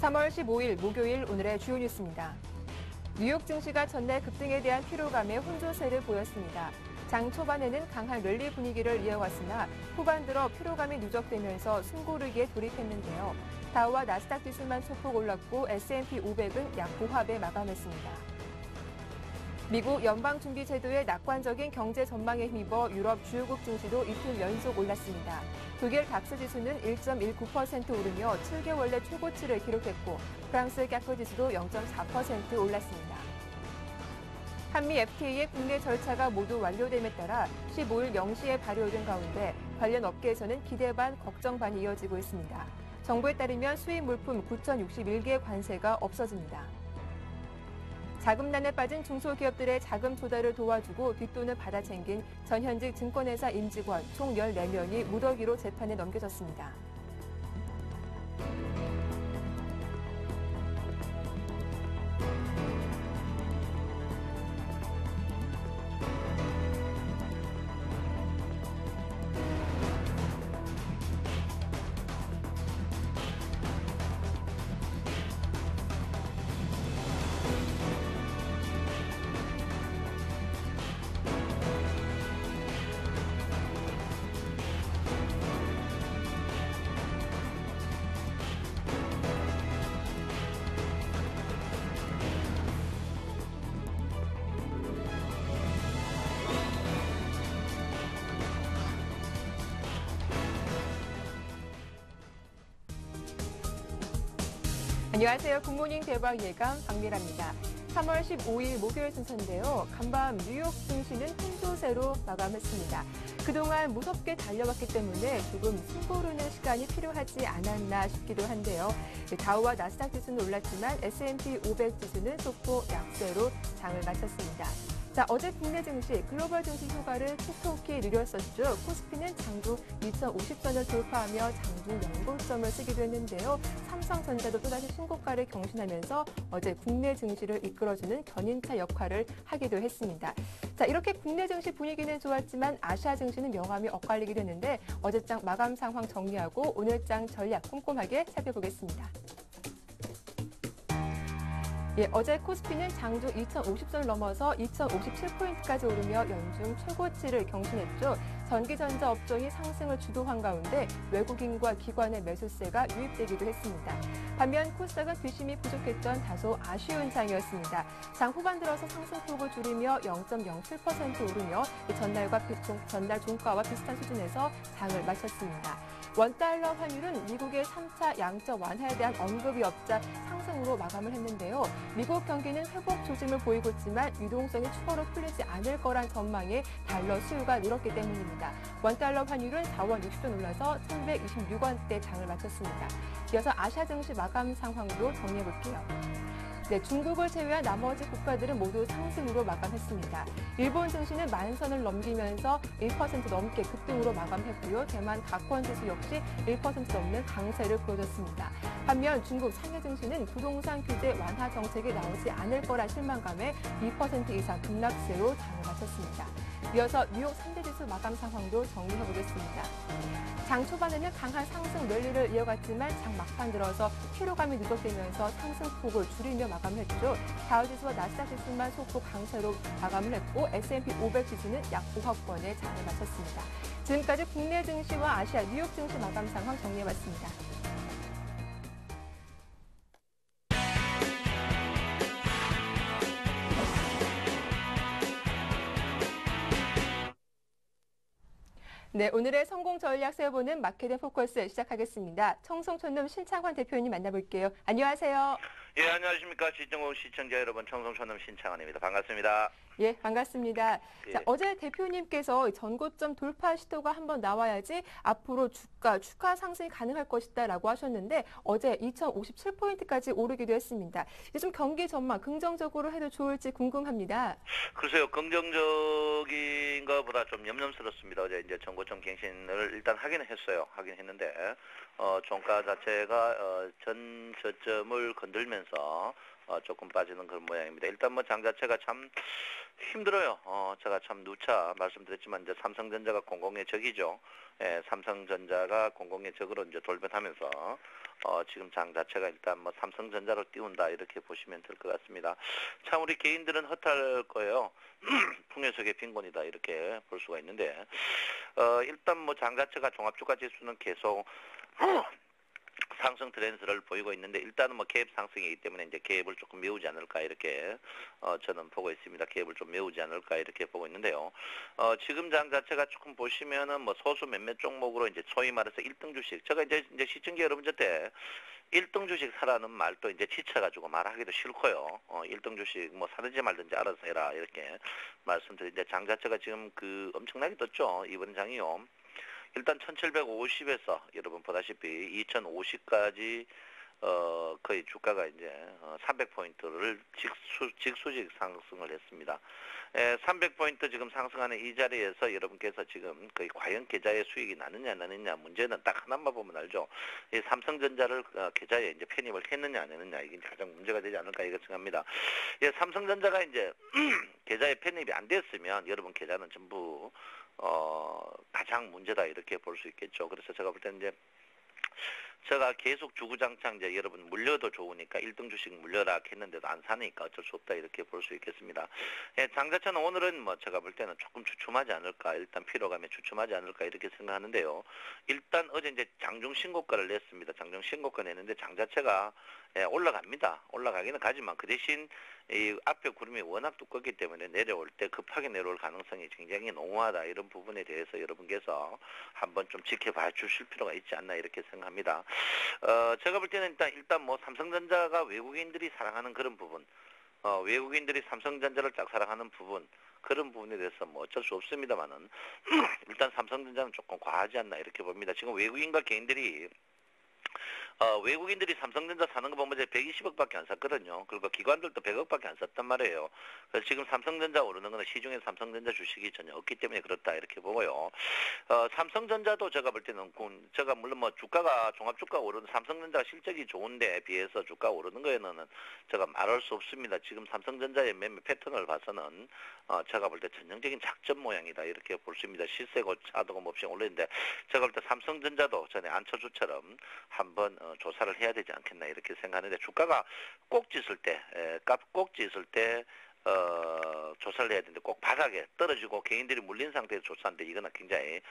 3월 15일 목요일 오늘의 주요 뉴스입니다. 뉴욕 증시가 전날 급등에 대한 피로감에 혼조세를 보였습니다. 장 초반에는 강한 랠리 분위기를 이어갔으나 후반 들어 피로감이 누적되면서 숨고르기에 돌입했는데요. 다우와 나스닥 지수만 소폭 올랐고 S&P 500은 약보합에 마감했습니다. 미국 연방준비제도의 낙관적인 경제 전망에 힘입어 유럽 주요국 증시도 이틀 연속 올랐습니다. 독일 닥스 지수는 1.19% 오르며 7개월 내 최고치를 기록했고 프랑스 까크 지수도 0.4% 올랐습니다. 한미 FTA의 국내 절차가 모두 완료됨에 따라 15일 0시에 발효된 가운데 관련 업계에서는 기대 반 걱정 반이 이어지고 있습니다. 정부에 따르면 수입 물품 9,061개의 관세가 없어집니다. 자금난에 빠진 중소기업들의 자금 조달을 도와주고 뒷돈을 받아 챙긴 전현직 증권회사 임직원 총 14명이 무더기로 재판에 넘겨졌습니다. 안녕하세요. 굿모닝 대박 예감 박미라입니다. 3월 15일 목요일 순서인데요. 간밤 뉴욕 증시는 혼조세로 마감했습니다. 그동안 무섭게 달려왔기 때문에 조금 숨고르는 시간이 필요하지 않았나 싶기도 한데요. 다우와 나스닥 지수는 올랐지만 S&P 500 지수는 소폭 약세로 장을 마쳤습니다. 자, 어제 국내 증시, 글로벌 증시 효과를 톡톡히 누렸었죠. 코스피는 장중 2050선을 돌파하며 장중 연고점을 쓰기도 했는데요. 삼성전자도 또다시 신고가를 경신하면서 어제 국내 증시를 이끌어주는 견인차 역할을 하기도 했습니다. 자, 이렇게 국내 증시 분위기는 좋았지만 아시아 증시는 명암이 엇갈리기도 했는데 어제장 마감 상황 정리하고 오늘장 전략 꼼꼼하게 살펴보겠습니다. 예, 어제 코스피는 장중 2050선을 넘어서 2057포인트까지 오르며 연중 최고치를 경신했죠. 전기전자 업종이 상승을 주도한 가운데 외국인과 기관의 매수세가 유입되기도 했습니다. 반면 코스닥은 뒷심이 부족했던 다소 아쉬운 장이었습니다. 장 후반 들어서 상승폭을 줄이며 0.07% 오르며 전날 종가와 비슷한 수준에서 장을 마쳤습니다. 원달러 환율은 미국의 3차 양적 완화에 대한 언급이 없자 상승으로 마감을 했는데요. 미국 경기는 회복 조짐을 보이고 있지만 유동성이 추가로 풀리지 않을 거란 전망에 달러 수요가 늘었기 때문입니다. 원달러 환율은 4원 60전 올라서 1126원대 장을 마쳤습니다. 이어서 아시아 증시 마감 상황도 정리해볼게요. 네, 중국을 제외한 나머지 국가들은 모두 상승으로 마감했습니다. 일본 증시는 만선을 넘기면서 1% 넘게 급등으로 마감했고요. 대만 가권지수 역시 1% 넘는 강세를 보여줬습니다. 반면 중국 상해 증시는 부동산 규제 완화 정책이 나오지 않을 거라 실망감에 2% 이상 급락세로 장을 마쳤습니다. 이어서 뉴욕 3대 지수 마감 상황도 정리해보겠습니다. 장 초반에는 강한 상승 랠리를 이어갔지만 장 막판 들어서 피로감이 누적되면서 상승폭을 줄이며 마감했죠. 다우지수와 나스닥 지수만 소폭 강세로 마감을 했고 S&P 500 지수는 약보합권에 장을 마쳤습니다. 지금까지 국내 증시와 아시아 뉴욕 증시 마감 상황 정리해봤습니다. 네, 오늘의 성공 전략 세워보는 마켓앤 포커스 시작하겠습니다. 청송촌놈 신창환 대표님 만나볼게요. 안녕하세요. 예, 안녕하십니까. 시청국 시청자 여러분, 청송촌놈 신창환입니다. 반갑습니다. 예, 반갑습니다. 예. 자, 어제 대표님께서 전고점 돌파 시도가 한번 나와야지 앞으로 주가 상승이 가능할 것이다라고 하셨는데 어제 2057포인트까지 오르기도 했습니다. 이제 좀 경기 전망 긍정적으로 해도 좋을지 궁금합니다. 글쎄요, 긍정적인 것보다 좀 염려스럽습니다. 어제 이제 전고점 갱신을 일단 하긴 했는데, 종가 자체가 전 저점을 건들면서 조금 빠지는 그런 모양입니다. 일단 뭐 장 자체가 참 힘들어요. 제가 참 누차 말씀드렸지만 이제 삼성전자가 공공의 적이죠. 예, 삼성전자가 공공의 적으로 이제 돌변하면서 지금 장 자체가 일단 뭐 삼성전자로 띄운다 이렇게 보시면 될 것 같습니다. 참 우리 개인들은 헛할 거예요. 풍요 속의 빈곤이다 이렇게 볼 수가 있는데 일단 뭐 장 자체가 종합주가 지수는 계속 상승 트렌드를 보이고 있는데 일단은 뭐 갭 상승이기 때문에 이제 갭을 조금 메우지 않을까 이렇게 저는 보고 있습니다. 갭을 좀 메우지 않을까 이렇게 보고 있는데요. 지금 장 자체가 조금 보시면은 뭐 소수 몇몇 종목으로 이제 소위 말해서 1등 주식 제가 이제 시청자 여러분한테 1등 주식 사라는 말도 이제 지쳐가지고 말하기도 싫고요. 1등 주식 뭐 사든지 말든지 알아서 해라 이렇게 말씀드리는데 장 자체가 지금 그 엄청나게 떴죠. 이번 장이요. 일단 1750에서 여러분 보다시피 2050까지 거의 주가가 이제 300포인트를 직수직 상승을 했습니다. 300포인트 지금 상승하는 이 자리에서 여러분께서 지금 거의 과연 계좌에 수익이 나느냐 안 나느냐 문제는 딱 하나만 보면 알죠. 이 삼성전자를 계좌에 이제 편입을 했느냐 안 했느냐 이게 가장 문제가 되지 않을까 이렇게 생각합니다. 예, 삼성전자가 이제 계좌에 편입이 안 됐으면 여러분 계좌는 전부 가장 문제다 이렇게 볼 수 있겠죠. 그래서 제가 볼 때는 이제 제가 계속 주구장창 이제 여러분 물려도 좋으니까 1등 주식 물려라 했는데도 안 사니까 어쩔 수 없다 이렇게 볼 수 있겠습니다. 예, 장 자체는 오늘은 뭐 제가 볼 때는 조금 주춤하지 않을까 일단 피로감에 주춤하지 않을까 이렇게 생각하는데요. 일단 어제 이제 장중 신고가를 냈습니다. 장중 신고가 내는데 장 자체가 올라갑니다. 올라가기는 가지만 그 대신 이 앞에 구름이 워낙 두껍기 때문에 내려올 때 급하게 내려올 가능성이 굉장히 농후하다 이런 부분에 대해서 여러분께서 한번 좀 지켜봐 주실 필요가 있지 않나 이렇게 생각합니다. 제가 볼 때는 일단 뭐 삼성전자가 외국인들이 사랑하는 그런 부분, 외국인들이 삼성전자를 짝사랑하는 부분, 그런 부분에 대해서 뭐 어쩔 수 없습니다만은 일단 삼성전자는 조금 과하지 않나 이렇게 봅니다. 지금 외국인과 개인들이 외국인들이 삼성전자 사는 거 보면 이제 120억밖에 안 샀거든요. 그리고 기관들도 100억밖에 안 샀단 말이에요. 그래서 지금 삼성전자 오르는 거는 시중에 삼성전자 주식이 전혀 없기 때문에 그렇다 이렇게 보고요. 삼성전자도 제가 볼 때는 제가 물론 뭐 주가가 종합주가 오르는 삼성전자가 실적이 좋은데 비해서 주가 오르는 거에는 제가 말할 수 없습니다. 지금 삼성전자의 매매 패턴을 봐서는 제가 볼 때 전형적인 작전 모양이다 이렇게 볼 수 있습니다. 시세고 차도 없이 올리는데 제가 볼 때 삼성전자도 전에 안철수처럼 한번 조사를 해야 되지 않겠나 이렇게 생각하는데 주가가 꼭지 있을 때 꼭지 있을 때 조사를 해야 되는데 꼭 바닥에 떨어지고 개인들이 물린 상태에서 조사하는데 이거는 굉장히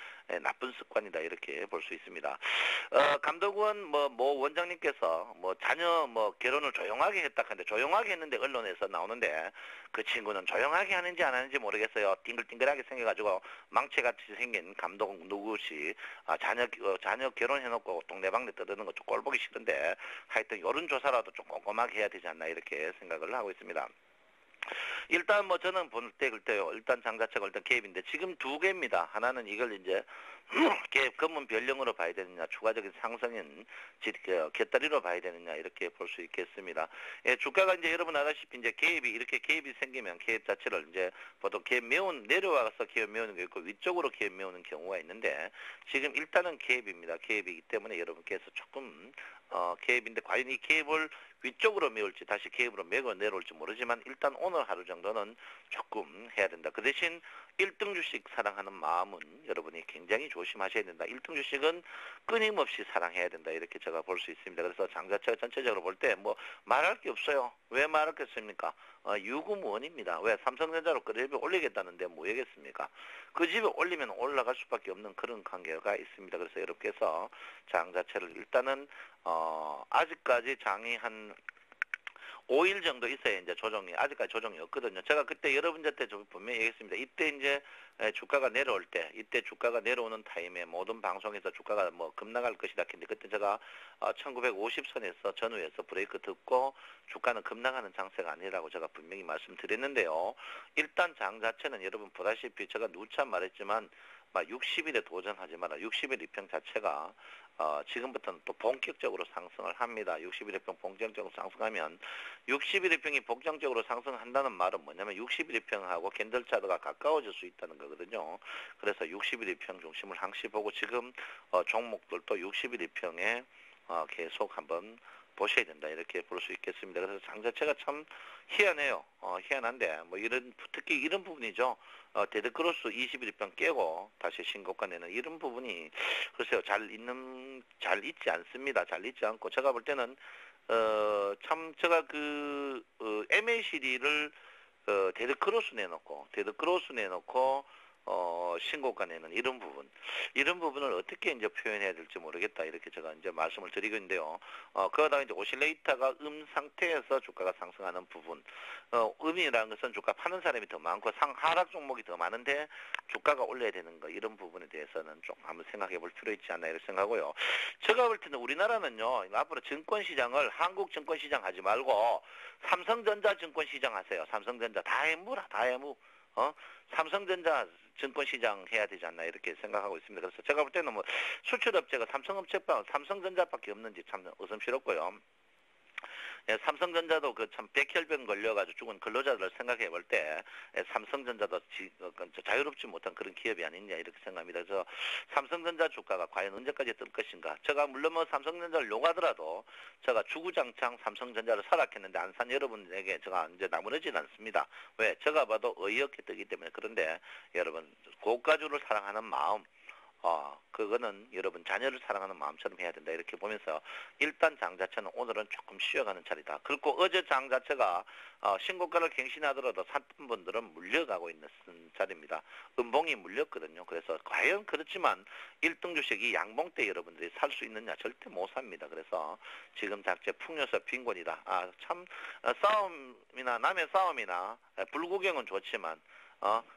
나쁜 습관이다 이렇게 볼 수 있습니다. 감독원 뭐 원장님께서 뭐 자녀 뭐 결혼을 조용하게 했다 하는데 조용하게 했는데 언론에서 나오는데 그 친구는 조용하게 하는지 안 하는지 모르겠어요. 띵글띵글하게 생겨가지고 망치같이 생긴 감독 누구시 자녀 결혼해놓고 동네방네 떠드는 거 좀 꼴보기 싫은데 하여튼 이런 조사라도 좀 꼼꼼하게 해야 되지 않나 이렇게 생각을 하고 있습니다. 일단 뭐 저는 볼 때 그때요. 일단 장 자체가 일단 갭인데 지금 두 개입니다. 하나는 이걸 이제 갭 검은 변령으로 봐야 되느냐, 추가적인 상승인 곁다리로 봐야 되느냐 이렇게 볼 수 있겠습니다. 예, 주가가 이제 여러분 아다시피 이제 갭이 이렇게 갭이 생기면 갭 자체를 이제 보통 갭 내려와서 갭 메우는 게 있고 위쪽으로 갭 메우는 경우가 있는데 지금 일단은 갭입니다. 갭이기 때문에 여러분께서 조금 갭인데 과연 이 갭을 위쪽으로 메울지 다시 갭으로 메고 내려올지 모르지만 일단 오늘 하루 정도는 조금 해야 된다. 그 대신 1등 주식 사랑하는 마음은 여러분이 굉장히 조심하셔야 된다. 1등 주식은 끊임없이 사랑해야 된다. 이렇게 제가 볼 수 있습니다. 그래서 장 자체가 전체적으로 볼 때 뭐 말할 게 없어요. 왜 말하겠습니까? 유구무원입니다. 왜 삼성전자로 그래도 올리겠다는데 뭐겠습니까? 그 집에 올리면 올라갈 수밖에 없는 그런 관계가 있습니다. 그래서 여러분께서 장 자체를 일단은 아직까지 장이 한 5일 정도 있어야 이제 조정이 아직까지 조정이 없거든요. 제가 그때 여러분한테 좀 분명히 얘기했습니다. 이때 이제 주가가 내려올 때, 이때 주가가 내려오는 타임에 모든 방송에서 주가가 뭐 급락할 것이다 했는데 그때 제가 1950선에서 전후에서 브레이크 듣고 주가는 급락하는 장세가 아니라고 제가 분명히 말씀드렸는데요. 일단 장 자체는 여러분 보다시피 제가 누차 말했지만 60일에 도전하지 마라. 60일 이평 자체가 지금부터는 또 본격적으로 상승을 합니다. 60일 이평 본격적으로 상승하면 60일 이평이 본격적으로 상승한다는 말은 뭐냐면 60일 이평하고 캔들 차트가 가까워질 수 있다는 거거든요. 그래서 60일 이평 중심을 항시 보고 지금 종목들도 60일 이평에 계속 한번 보셔야 된다 이렇게 볼 수 있겠습니다. 그래서 장 자체가 참 희한해요. 희한한데 뭐 이런 특히 이런 부분이죠. 데드크로스 21일평 깨고 다시 신고가 내는 이런 부분이 글쎄요 잘 있지 않습니다. 잘 있지 않고 제가 볼 때는 참 제가 MACD를 데드크로스 내놓고 신고가 내는 이런 부분을 어떻게 이제 표현해야 될지 모르겠다 이렇게 제가 이제 말씀을 드리고 있는데요. 그러다가 이제 오실레이터가 상태에서 주가가 상승하는 부분, 음이라는 것은 주가 파는 사람이 더 많고 하락 종목이 더 많은데 주가가 올려야 되는 거 이런 부분에 대해서는 좀 한번 생각해 볼 필요 있지 않나 이렇게 생각하고요. 제가 볼 때는 우리나라는요 앞으로 증권시장을 한국 증권시장 하지 말고 삼성전자 증권시장 하세요. 삼성전자 다 해무. 삼성전자 증권시장 해야 되지 않나 이렇게 생각하고 있습니다. 그래서 제가 볼 때는 뭐 수출업체가 삼성전자밖에 없는지 참 의심스럽고요. 예, 삼성전자도 참 백혈병 걸려가지고 죽은 근로자들을 생각해 볼 때 삼성전자도 자유롭지 못한 그런 기업이 아니냐 이렇게 생각합니다. 그래서 삼성전자 주가가 과연 언제까지 뜰 것인가? 제가 물론 뭐 삼성전자를 욕하더라도 제가 주구장창 삼성전자를 사락했는데 안 산 여러분에게 제가 이제 나무라지는 않습니다. 왜? 제가 봐도 어이없게 뜨기 때문에. 그런데 여러분 고가주를 사랑하는 마음 그거는 여러분 자녀를 사랑하는 마음처럼 해야 된다 이렇게 보면서 일단 장 자체는 오늘은 조금 쉬어가는 자리다. 그리고 어제 장 자체가 신고가를 갱신하더라도 샀던 분들은 물려가고 있는 자리입니다. 음봉이 물렸거든요. 그래서 과연 그렇지만 1등 주식이 양봉 때 여러분들이 살 수 있느냐 절대 못 삽니다. 그래서 지금 자체 풍요서 빈곤이다. 참 싸움이나 남의 싸움이나 불구경은 좋지만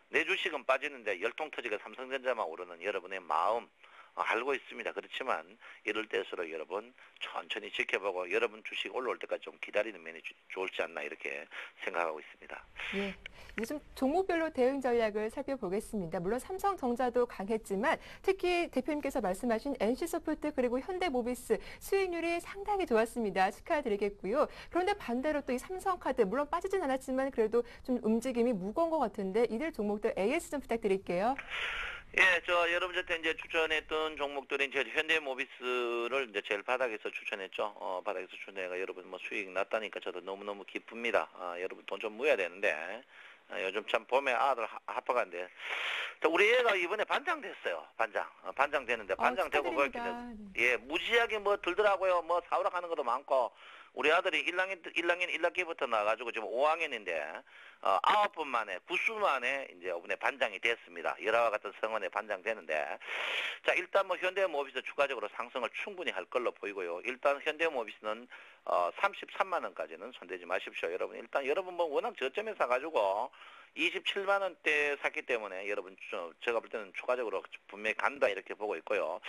내 주식은 빠지는데 열통 터지게 삼성전자만 오르는 여러분의 마음 알고 있습니다. 그렇지만 이럴 때일수록 여러분 천천히 지켜보고 여러분 주식 올라올 때까지 좀 기다리는 면이 좋을지 않나 이렇게 생각하고 있습니다. 예, 요즘 종목별로 대응 전략을 살펴보겠습니다. 물론 삼성전자도 강했지만 특히 대표님께서 말씀하신 NC소프트 그리고 현대모비스 수익률이 상당히 좋았습니다. 축하드리겠고요. 그런데 반대로 또 이 삼성카드 물론 빠지진 않았지만 그래도 좀 움직임이 무거운 것 같은데 이들 종목들 AS 좀 부탁드릴게요. 예, 여러분한테 이제 추천했던 종목들은 이제 현대모비스를 이제 제일 바닥에서 추천했죠. 바닥에서 추천해가 여러분 뭐 수익 났다니까 저도 너무너무 기쁩니다. 여러분 돈 좀 모여야 되는데, 요즘 참 봄에 아들 합학한데, 우리 애가 이번에 반장 됐어요. 반장 되는데, 반장 되고 그렇게, 예, 무지하게 뭐 들더라고요. 뭐 사오락 하는 것도 많고, 우리 아들이 1학기부터 나와가지고 지금 5학년인데 9분 만에 9수 만에 이제 이번에 반장이 됐습니다. 열화와 같은 성원에 반장 되는데 자 일단 뭐 현대모비스 추가적으로 상승을 충분히 할 걸로 보이고요. 일단 현대모비스는 33만 원까지는 손대지 마십시오. 여러분 뭐 워낙 저점에 사가지고 27만 원대 샀기 때문에 여러분 제가 볼 때는 추가적으로 분명히 간다 이렇게 보고 있고요.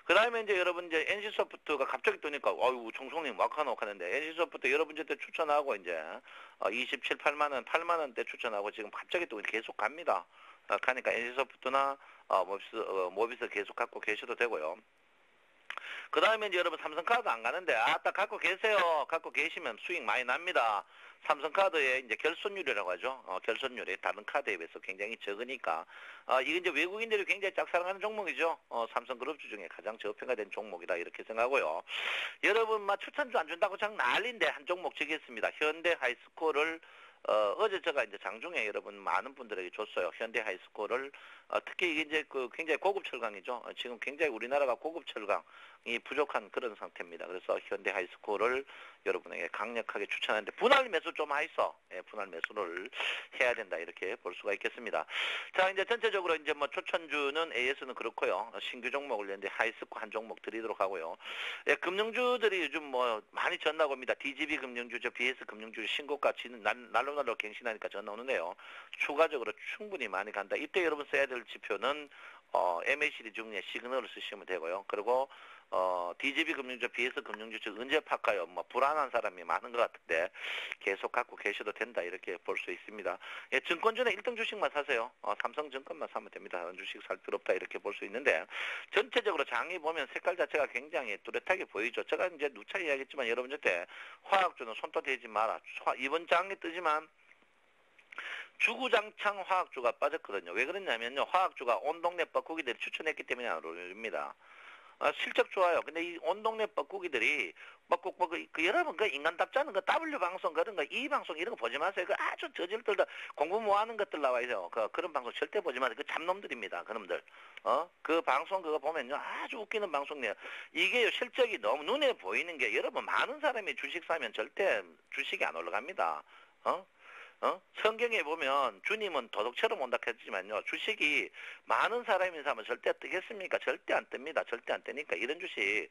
그 다음에 이제 여러분 이제 NC소프트가 갑자기 뜨니까 아유 총총님 와카노 하는데 NC소프트 여러분한테 추천하고 이제 27, 8만 원, 8만 원대 추천하고 지금 갑자기 또 계속 갑니다. 가니까 NC소프트나 모비스 계속 갖고 계셔도 되고요. 그 다음에 이제 여러분 삼성카드 안 가는데 딱 갖고 계세요. 갖고 계시면 수익 많이 납니다. 삼성카드의 이제 결손율이라고 하죠. 결손율이 다른 카드에 비해서 굉장히 적으니까 이게 이제 외국인들이 굉장히 짝사랑하는 종목이죠. 삼성그룹주 중에 가장 저평가된 종목이다 이렇게 생각하고요. 여러분 막 추천주 안 준다고 장 난리인데 한 종목 주겠습니다. 현대 하이스코어를 어제 제가 이제 장중에 여러분 많은 분들에게 줬어요. 현대 하이스코어를 특히 이게 이제 굉장히 고급 철강이죠. 지금 굉장히 우리나라가 고급 철강이 부족한 그런 상태입니다. 그래서 현대 하이스코어를 여러분에게 강력하게 추천하는데 분할 매수 좀 하이소. 예, 분할 매수를 해야 된다 이렇게 볼 수가 있겠습니다. 자 이제 전체적으로 이제 뭐 추천주는 AS는 그렇고요. 신규 종목을 이제 하이스코 한 종목 드리도록 하고요. 예, 금융주들이 요즘 뭐 많이 전나 봅니다. DGB 금융주, BS 금융주 신고가 날로 갱신하니까 전나 오는데요. 추가적으로 충분히 많이 간다. 이때 여러분 써야 될 지표는 MACD 중에 시그널을 쓰시면 되고요. 그리고 DGB 금융주, BS 금융주 즉 언제 팔까요? 뭐 불안한 사람이 많은 것 같은데 계속 갖고 계셔도 된다 이렇게 볼 수 있습니다. 예, 증권주는 1등 주식만 사세요. 삼성증권만 사면 됩니다. 다른 주식 살 필요 없다 이렇게 볼 수 있는데 전체적으로 장이 보면 색깔 자체가 굉장히 뚜렷하게 보이죠. 제가 이제 누차 이야기했지만 여러분한테 화학주는 손도 대지 마라. 이번 장이 뜨지만 주구장창 화학주가 빠졌거든요. 왜 그랬냐면요. 화학주가 온동네법 국기들이 추천했기 때문에 안 오릅니다. 실적 좋아요. 근데 이 온 동네 뻐꾸기들이 여러분 그 인간답지 않은 거 W 방송 그런 거 E 방송 이런 거 보지 마세요. 그 아주 저질들다 공부 뭐 하는 것들 나와 있어요. 그런 방송 절대 보지 마세요. 그 잡놈들입니다. 그놈들. 그 방송 그거 보면요 아주 웃기는 방송이에요. 이게요 실적이 너무 눈에 보이는 게 여러분 많은 사람이 주식 사면 절대 주식이 안 올라갑니다. 성경에 보면 주님은 도둑처럼 온다 했지만요. 주식이 많은 사람이 사면 절대 뜨겠습니까? 절대 안 뜹니다. 절대 안 뜨니까 이런 주식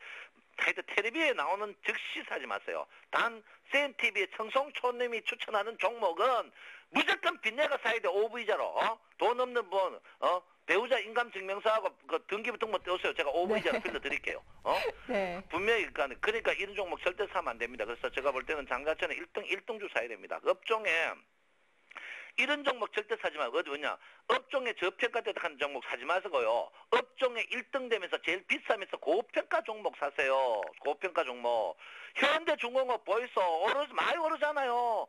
하여튼 텔레비에 나오는 즉시 사지 마세요. 단 CNTV의 청송촌님이 추천하는 종목은 무조건 빚내가 사야 돼. OV자로. 돈 없는 분 배우자 인감증명서하고 그 등기부 등본 떼오세요. 제가 OV자로 빌려드릴게요. 네. 분명히 그러니까 이런 종목 절대 사면 안 됩니다. 그래서 제가 볼 때는 장자체는 1등주 사야 됩니다. 업종에 이런 종목 절대 사지 말고 어디 뭐냐 업종에 저평가되는 종목 사지 마시고요. 업종에 1등 되면서 제일 비싸면서 고평가 종목 사세요. 고평가 종목. 현대중공업 벌써 많이 오르잖아요.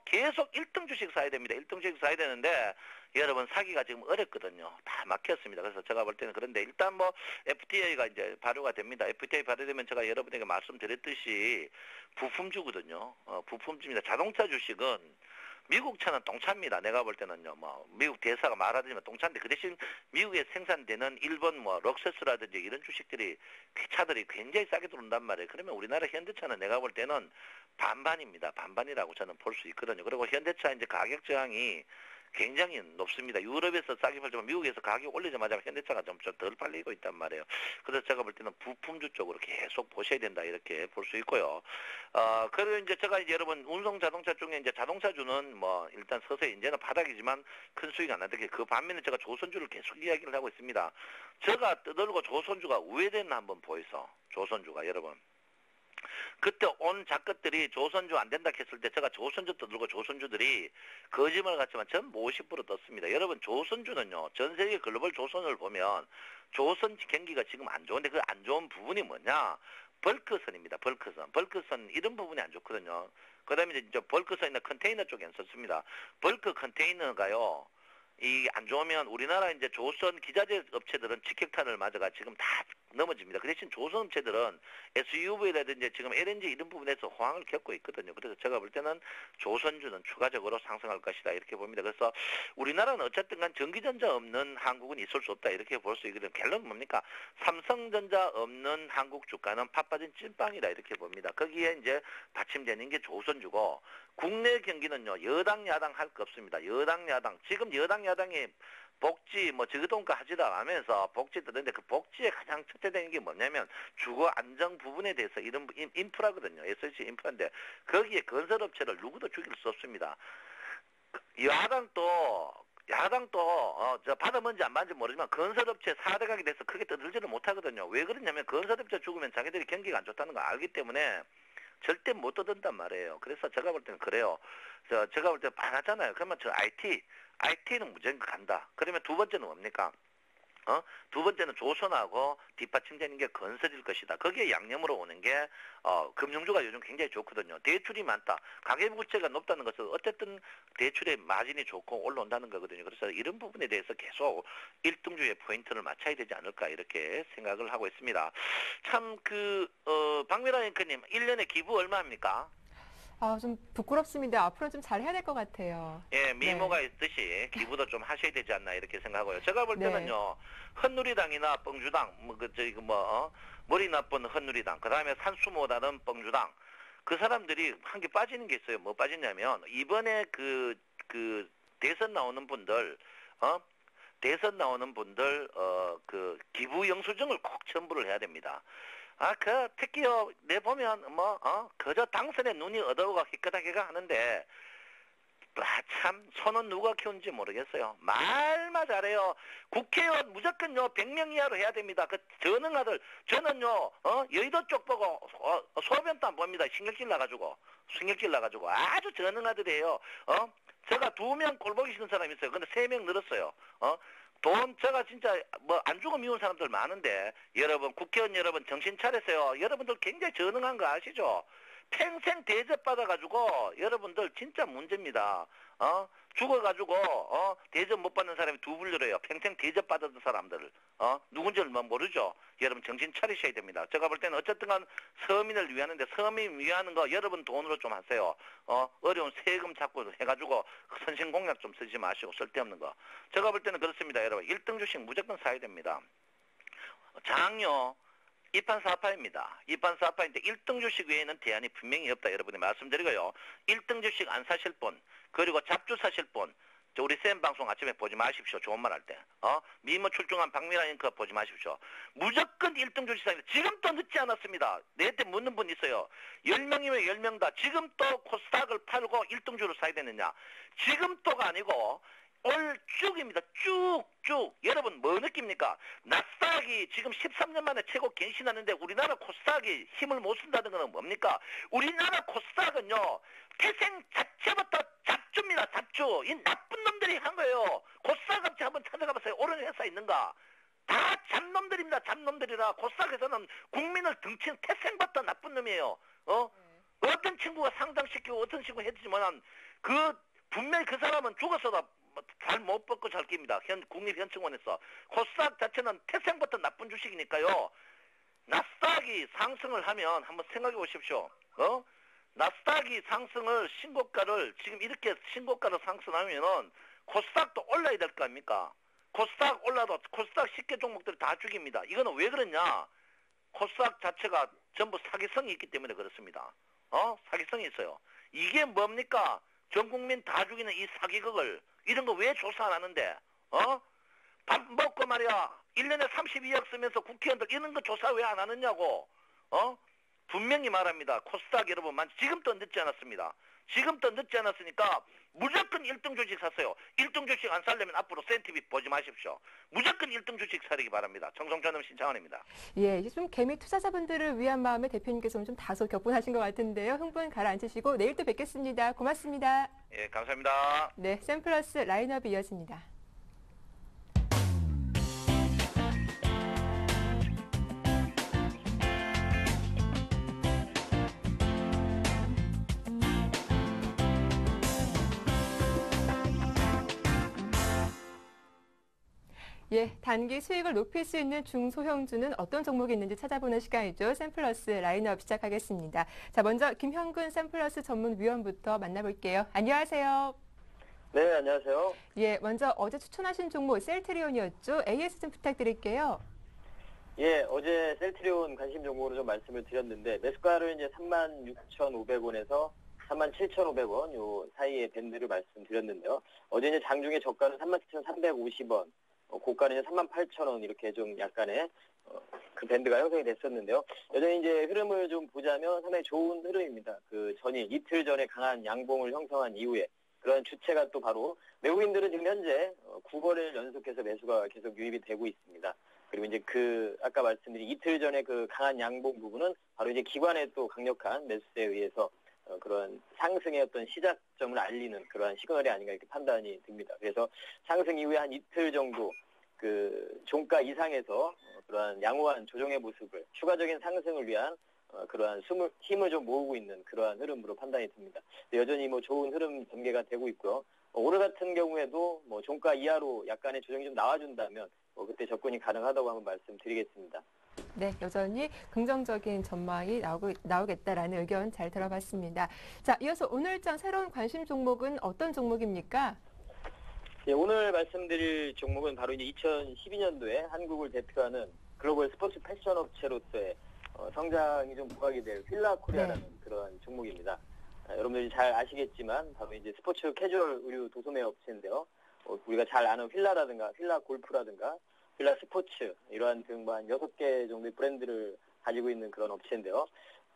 계속 1등 주식 사야 됩니다. 1등 주식 사야 되는데 여러분 사기가 지금 어렵거든요. 다 막혔습니다. 그래서 제가 볼 때는 그런데 일단 뭐 FTA가 이제 발효가 됩니다. FTA 발효되면 제가 여러분에게 말씀드렸듯이 부품주거든요. 부품주입니다. 자동차 주식은 미국 차는 똥차입니다. 내가 볼 때는요. 뭐 미국 대사가 말하지만 똥차인데 그 대신 미국에 생산되는 일본 뭐 럭셔스라든지 이런 주식들이 차들이 굉장히 싸게 들어온단 말이에요. 그러면 우리나라 현대차는 내가 볼 때는 반반입니다. 반반이라고 저는 볼 수 있거든요. 그리고 현대차 이제 가격 저항이 굉장히 높습니다. 유럽에서 싸게 팔지만 미국에서 가격 올리자마자 현대차가 좀 덜 팔리고 있단 말이에요. 그래서 제가 볼 때는 부품주 쪽으로 계속 보셔야 된다 이렇게 볼 수 있고요. 그리고 이제 제가 이제 여러분 운송 자동차 중에 이제 자동차주는 뭐 일단 서서히 이제는 바닥이지만 큰 수익이 안 나는데 그 반면에 제가 조선주를 계속 이야기를 하고 있습니다. 제가 떠들고 조선주가 우회됐나 한번 보이소. 조선주가 여러분. 그때 온 작것들이 조선주 안 된다 했을 때 제가 조선주 떠들고 조선주들이 거짓말 같지만 전부 50% 떴습니다. 여러분 조선주는요. 전 세계 글로벌 조선을 보면 조선 경기가 지금 안 좋은데 그 안 좋은 부분이 뭐냐. 벌크선입니다. 벌크선 이런 부분이 안 좋거든요. 그 다음에 이제 벌크선이나 컨테이너 쪽에 안 썼습니다. 벌크 컨테이너가요. 이 안 좋으면 우리나라 이제 조선 기자재 업체들은 직격탄을 맞아가 지금 다 넘어집니다. 그 대신 조선 업체들은 SUV라든지 지금 LNG 이런 부분에서 호황을 겪고 있거든요. 그래서 제가 볼 때는 조선주는 추가적으로 상승할 것이다 이렇게 봅니다. 그래서 우리나라는 어쨌든 간 전기전자 없는 한국은 있을 수 없다 이렇게 볼 수 있거든요. 결론은 뭡니까? 삼성전자 없는 한국 주가는 팥빠진 찐빵이다 이렇게 봅니다. 거기에 이제 받침되는 게 조선주고 국내 경기는요. 여당 야당 할 거 없습니다. 여당 야당 지금 여당 야당이 복지 뭐 저기동가 하지도 않으면서 복지 뜨는데 그 복지에 가장 척대되는 게 뭐냐면 주거 안정 부분에 대해서 이런 인프라거든요. SOC 인프라인데 거기에 건설업체를 누구도 죽일 수 없습니다. 야당도 저 받아먹는지 안 받는지 모르지만 건설업체 4대강이 돼서 크게 떠들지를 못하거든요. 왜 그러냐면 건설업체 죽으면 자기들이 경기가 안 좋다는 걸 알기 때문에 절대 못 떠든단 말이에요. 그래서 제가 볼 때는 그래요. 제가 볼 때 많았잖아요. 그러면 저 IT는 무조건 간다. 그러면 두 번째는 뭡니까? 두 번째는 조선하고 뒷받침되는 게 건설일 것이다. 거기에 양념으로 오는 게 금융주가 요즘 굉장히 좋거든요. 대출이 많다. 가계부채가 높다는 것은 어쨌든 대출의 마진이 좋고 올라온다는 거거든요. 그래서 이런 부분에 대해서 계속 1등주의 포인트를 맞춰야 되지 않을까 이렇게 생각을 하고 있습니다. 참 박미라 앵커님 1년에 기부 얼마입니까? 좀 부끄럽습니다. 앞으로는 좀 잘해야 될 것 같아요. 예, 미모가 네. 있듯이 기부도 좀 하셔야 되지 않나 이렇게 생각하고요. 제가 볼 네. 때는요, 헌누리당이나 뻥주당, 머리 나쁜 헌누리당, 그 다음에 산수모다는 뻥주당, 그 사람들이 한 개 빠지는 게 있어요. 뭐 빠지냐면 이번에 대선 나오는 분들, 그 기부 영수증을 꼭 첨부를 해야 됩니다. 특히요, 내 보면, 그저 당선에 눈이 어두워가 희끗하게가 하는데, 참, 손은 누가 키운지 모르겠어요. 말만 잘해요. 국회의원 무조건요, 100명 이하로 해야 됩니다. 전능아들, 저는요, 여의도 쪽 보고, 소변도 안 봅니다. 신경질 나가지고. 아주 전능아들이에요. 제가 2명 꼴보기 싫은 사람이 있어요. 근데 3명 늘었어요. 제가 진짜 안 죽어 미운 사람들 많은데 여러분 국회의원 여러분 정신 차리세요. 여러분들 굉장히 전능한 거 아시죠? 평생 대접받아가지고 여러분들 진짜 문제입니다. 죽어가지고 대접 못 받는 사람이 두 분류래요. 평생 대접받았던 사람들을 누군지를 모르죠. 여러분 정신 차리셔야 됩니다. 제가 볼 때는 어쨌든간 서민을 위하는데 서민 위하는 거 여러분 돈으로 좀 하세요. 어려운 세금 잡고 해가지고 선신공약 좀 쓰지 마시고 쓸데없는 거. 제가 볼 때는 그렇습니다. 여러분 1등 주식 무조건 사야 됩니다. 장요 이판사파입니다. 이판사파인데 1등 주식 외에는 대안이 분명히 없다. 여러분이 말씀드리고요. 1등 주식 안 사실 분, 그리고 잡주 사실 분, 우리 쌤 방송 아침에 보지 마십시오. 좋은 말 할 때. 미모 출중한 박미라 앵커 보지 마십시오. 무조건 1등 주식 사입니다. 지금도 늦지 않았습니다. 내한테 묻는 분 있어요. 10명이면 10명 다 지금 또 코스닥을 팔고 1등 주로 사야 되느냐. 지금 또가 아니고 올 쭉입니다. 쭉쭉. 여러분 뭐 느낍니까? 나스닥이 지금 13년 만에 최고 갱신하는데 우리나라 코스닥이 힘을 못 쓴다는 것은 뭡니까? 우리나라 코스닥은요. 태생 자체부터 잡주입니다. 잡주. 이 나쁜 놈들이 한 거예요. 코스닥 업체 한번 찾아가 봤어요. 옳은 회사 있는가? 다 잡놈들입니다. 잡놈들이라 코스닥에서는 국민을 등치는 태생부터 나쁜 놈이에요. 어떤 친구가 상장시키고 어떤 친구가 해주지만 분명히 그 사람은 죽었어도 잘 못 벗고 잘 깁니다. 국립현충원에서. 코스닥 자체는 태생부터 나쁜 주식이니까요. 나스닥이 상승을 하면 한번 생각해 보십시오. 나스닥이 상승을 신고가를 지금 이렇게 신고가로 상승하면은 코스닥도 올라야 될 거 아닙니까? 코스닥 올라도 코스닥 10개 종목들이 다 죽입니다. 이거는 왜 그러냐? 코스닥 자체가 전부 사기성이 있기 때문에 그렇습니다. 사기성이 있어요. 이게 뭡니까? 전 국민 다 죽이는 이 사기극을 이런 거 왜 조사 안 하는데? 밥 먹고 말이야 1년에 32억 쓰면서 국회의원들 이런 거 조사 왜 안 하느냐고. 분명히 말합니다. 코스닥 여러분 지금도 늦지 않았습니다. 지금도 늦지 않았으니까 무조건 1등 주식 샀어요. 1등 주식 안 살려면 앞으로 센티비 보지 마십시오. 무조건 1등 주식 사리기 바랍니다. 정성전음 신창원입니다. 예, 이제 좀 개미 투자자분들을 위한 마음에 대표님께서는 좀 다소 격분하신 것 같은데요. 흥분 가라앉히시고 내일 또 뵙겠습니다. 고맙습니다. 예, 감사합니다. 네, 샘플러스 라인업이 이어집니다. 예, 단기 수익을 높일 수 있는 중소형주는 어떤 종목이 있는지 찾아보는 시간이죠. 샘플러스 라인업 시작하겠습니다. 자, 먼저 김형근 샘플러스 전문위원부터 만나볼게요. 안녕하세요. 네, 안녕하세요. 예, 먼저 어제 추천하신 종목 셀트리온이었죠. AS 좀 부탁드릴게요. 예, 어제 셀트리온 관심 종목으로 좀 말씀을 드렸는데 매수가를 이제 36,500원에서 37,500원 요 사이의 밴드를 말씀드렸는데요. 어제 이제 장중에 저가는 37,350원, 고가는 이제 38,000원 이렇게 좀 약간의 그 밴드가 형성이 됐었는데요. 여전히 이제 흐름을 좀 보자면 상당히 좋은 흐름입니다. 그 전일 이틀 전에 강한 양봉을 형성한 이후에 그런 주체가 또 바로 외국인들은 지금 현재 9거래를 연속해서 매수가 계속 유입이 되고 있습니다. 그리고 이제 아까 말씀드린 이틀 전에 그 강한 양봉 부분은 바로 이제 기관의 또 강력한 매수세에 의해서 그런 상승의 어떤 시작점을 알리는 그러한 시그널이 아닌가 이렇게 판단이 듭니다. 그래서 상승 이후에 한 이틀 정도 그 종가 이상에서 그러한 양호한 조정의 모습을 추가적인 상승을 위한 그러한 힘을 좀 모으고 있는 그러한 흐름으로 판단이 듭니다. 여전히 뭐 좋은 흐름 전개가 되고 있고요. 오늘 같은 경우에도 뭐 종가 이하로 약간의 조정이 좀 나와준다면 그때 접근이 가능하다고 한번 말씀드리겠습니다. 네, 여전히 긍정적인 전망이 나오겠다라는 의견 잘 들어봤습니다. 자, 이어서 오늘장 새로운 관심 종목은 어떤 종목입니까? 예, 오늘 말씀드릴 종목은 바로 이제 2012년도에 한국을 대표하는 글로벌 스포츠 패션 업체로서의 성장이 좀 부각이 될 휠라코리아라는 그런 종목입니다. 여러분들이 잘 아시겠지만 바로 이제 스포츠 캐주얼 의류 도소매 업체인데요. 우리가 잘 아는 휠라라든가 휠라 골프라든가 휠라 스포츠 이러한 등 한 6개 정도의 브랜드를 가지고 있는 그런 업체인데요.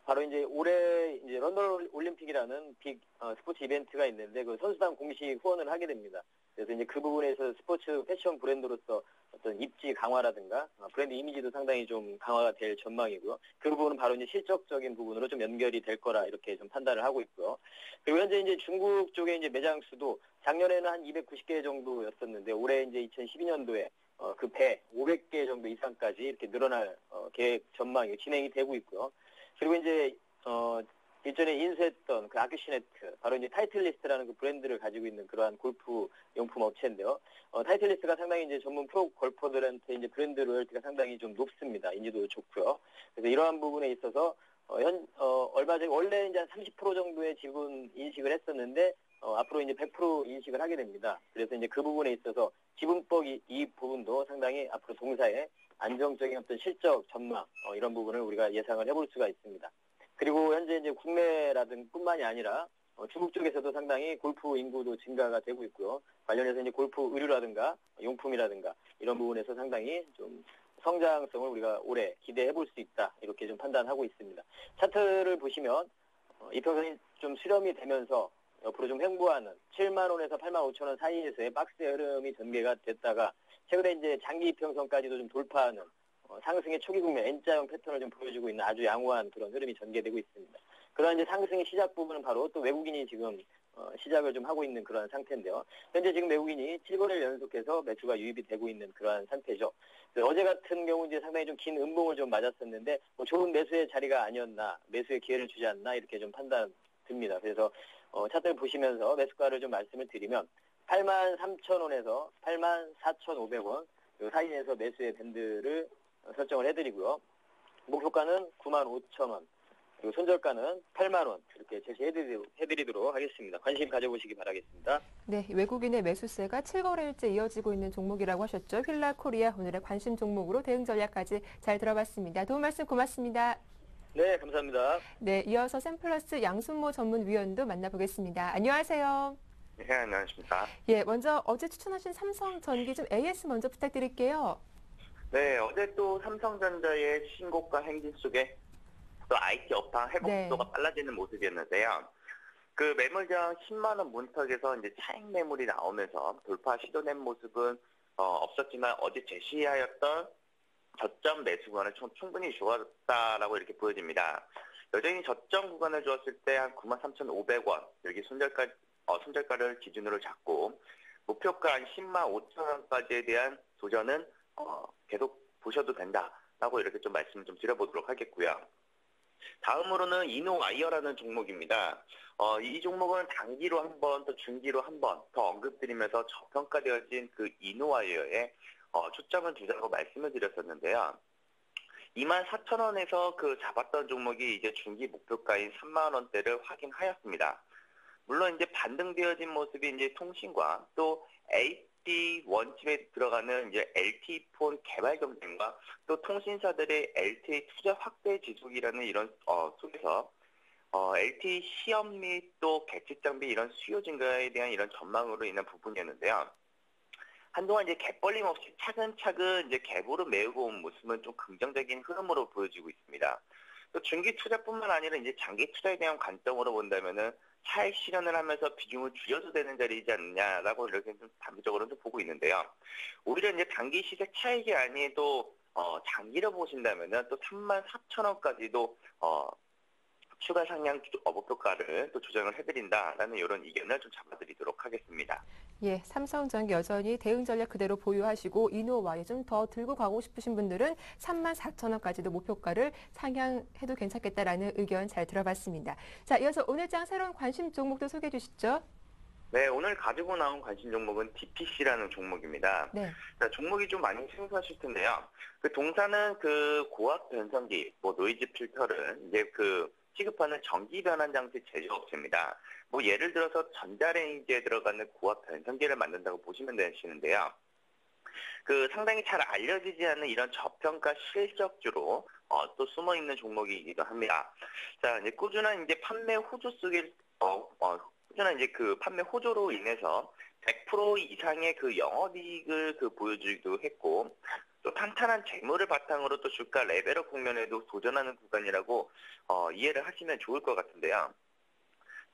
바로 이제 올해 이제 런던 올림픽이라는 빅 스포츠 이벤트가 있는데 그 선수단 공식 후원을 하게 됩니다. 그래서 이제 그 부분에서 스포츠 패션 브랜드로서 어떤 입지 강화라든가 브랜드 이미지도 상당히 좀 강화가 될 전망이고요. 그 부분은 바로 이제 실적적인 부분으로 좀 연결이 될 거라 이렇게 좀 판단을 하고 있고요. 그리고 현재 이제 중국 쪽에 이제 매장 수도 작년에는 한 290개 정도였었는데 올해 이제 2012년도에 그 배 500개 정도 이상까지 이렇게 늘어날 계획 전망이 진행이 되고 있고요. 그리고 이제 일전에 인수했던 그 아큐시네트, 바로 이제 타이틀리스트라는 그 브랜드를 가지고 있는 그러한 골프 용품 업체인데요. 타이틀리스트가 상당히 이제 전문 프로 골퍼들한테 이제 브랜드 로열티가 상당히 좀 높습니다. 인지도도 좋고요. 그래서 이러한 부분에 있어서 얼마 전에 원래 이제 한 30% 정도의 지분 인식을 했었는데 앞으로 이제 100% 인식을 하게 됩니다. 그래서 이제 그 부분에 있어서 지분법 이 부분도 상당히 앞으로 동사의 안정적인 어떤 실적 전망 이런 부분을 우리가 예상을 해볼 수가 있습니다. 그리고 현재 이제 국내라든 뿐만이 아니라 중국 쪽에서도 상당히 골프 인구도 증가가 되고 있고요. 관련해서 이제 골프 의류라든가 용품이라든가 이런 부분에서 상당히 좀 성장성을 우리가 올해 기대해 볼 수 있다. 이렇게 좀 판단하고 있습니다. 차트를 보시면 이평선이 좀 수렴이 되면서 옆으로 좀 횡보하는 7만 원에서 8만 5천 원 사이에서의 박스의 흐름이 전개가 됐다가 최근에 이제 장기 이평선까지도 좀 돌파하는 상승의 초기 국면 N자형 패턴을 좀 보여주고 있는 아주 양호한 그런 흐름이 전개되고 있습니다. 그러한 이제 상승의 시작 부분은 바로 또 외국인이 지금 시작을 좀 하고 있는 그러한 상태인데요. 현재 지금 외국인이 7거래를 연속해서 매수가 유입이 되고 있는 그러한 상태죠. 어제 같은 경우 이제 상당히 좀 긴 음봉을 좀 맞았었는데 좋은 매수의 자리가 아니었나, 매수의 기회를 주지 않나 이렇게 좀 판단 듭니다. 그래서 차트를 보시면서 매수가를 좀 말씀을 드리면 83,000원에서 84,500원 이 사이에서 매수의 밴드를 설정을 해드리고요. 목표가는 95,000원, 그리고 손절가는 8만원 이렇게 제시해드리도록 하겠습니다. 관심 가져보시기 바라겠습니다. 네, 외국인의 매수세가 7거래일째 이어지고 있는 종목이라고 하셨죠. 휠라코리아 오늘의 관심 종목으로 대응 전략까지 잘 들어봤습니다. 도움 말씀 고맙습니다. 네, 감사합니다. 네, 이어서 샘플러스 양순모 전문위원도 만나보겠습니다. 안녕하세요. 네, 안녕하십니까. 예, 먼저 어제 추천하신 삼성전기 좀 AS 먼저 부탁드릴게요. 네, 어제 또 삼성전자의 신고가 행진 속에 또 IT 업황 회복 속도가 빨라지는 모습이었는데요. 그 매물장 10만 원 문턱에서 이제 차익 매물이 나오면서 돌파 시도된 모습은 없었지만 어제 제시하였던 저점 매수 구간을 충분히 주었다라고 이렇게 보여집니다. 여전히 저점 구간을 주었을 때 한 93,500원 여기 손절가를 기준으로 잡고 목표가 한 10만 5천 원까지에 대한 도전은 계속 보셔도 된다라고 이렇게 좀 말씀을 좀 드려보도록 하겠고요. 다음으로는 이노와이어라는 종목입니다. 이 종목은 단기로 한 번, 또 중기로 한 번 더 언급드리면서 저평가되어진 그 이노와이어에 초점을 두자고 말씀을 드렸었는데요. 24,000원에서 그 잡았던 종목이 이제 중기 목표가인 3만 원대를 확인하였습니다. 물론 이제 반등되어진 모습이 이제 통신과 또 AT 원칩에 들어가는 이제 LTE-폰 개발 경쟁과 또 통신사들의 LTE 투자 확대 지속이라는 이런 속에서 LTE 시험 및 또 개체 장비 이런 수요 증가에 대한 이런 전망으로 인한 부분이었는데요. 한동안 이제 갭벌림 없이 차근차근 이제 갭으로 메우고 온 모습은 좀 긍정적인 흐름으로 보여지고 있습니다. 또 중기 투자뿐만 아니라 이제 장기 투자에 대한 관점으로 본다면은 차익 실현을 하면서 비중을 줄여도 되는 자리이지 않냐라고 이렇게 좀 단기적으로도 보고 있는데요. 오히려 이제 단기 시세 차익이 아니도 장기로 보신다면은 또 34,000원까지도 추가 상향 목표가를 또 조정을 해드린다라는 이런 의견을 좀 잡아드리도록 하겠습니다. 예, 삼성전기 여전히 대응 전략 그대로 보유하시고 이노와이 좀 더 들고 가고 싶으신 분들은 34,000원까지도 목표가를 상향해도 괜찮겠다라는 의견 잘 들어봤습니다. 자, 이어서 오늘 장 새로운 관심 종목도 소개해 주시죠. 네, 오늘 가지고 나온 관심 종목은 DPC라는 종목입니다. 네. 자, 종목이 좀 많이 생소하실 텐데요. 그 동사는 그 고압 변성기, 노이즈 필터를 이제 그 취급하는 전기 변환 장치 제조업체입니다. 예를 들어서 전자레인지에 들어가는 고압 변성기를 만든다고 보시면 되시는데요. 그 상당히 잘 알려지지 않는 이런 저평가 실적주로 또 숨어 있는 종목이기도 합니다. 자, 이제 꾸준한 이제 판매 호조 속에 꾸준한 이제 그 판매 호조로 인해서 100% 이상의 그 영업이익을 보여주기도 했고. 또 탄탄한 재물을 바탕으로 또 주가 레벨업 국면에도 도전하는 구간이라고 이해를 하시면 좋을 것 같은데요.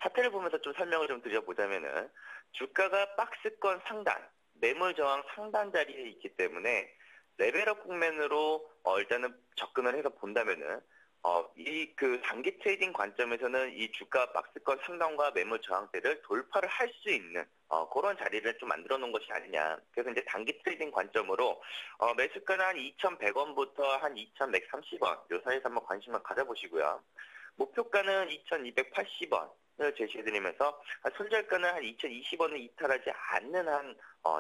차트를 보면서 좀 설명을 좀 드려보자면은 주가가 박스권 상단, 매물 저항 상단 자리에 있기 때문에 레벨업 국면으로 일단은 접근을 해서 본다면은 이 그 단기 트레이딩 관점에서는 이 주가 박스권 상단과 매물 저항대를 돌파를 할 수 있는 그런 자리를 좀 만들어 놓은 것이 아니냐. 그래서 이제 단기 트레이딩 관점으로 매수가는 한 2,100원부터 한 2,130원 요 사이에서 한번 관심을 가져보시고요. 목표가는 2,280원을 제시해드리면서 손절가는 한 2,020원을 이탈하지 않는 한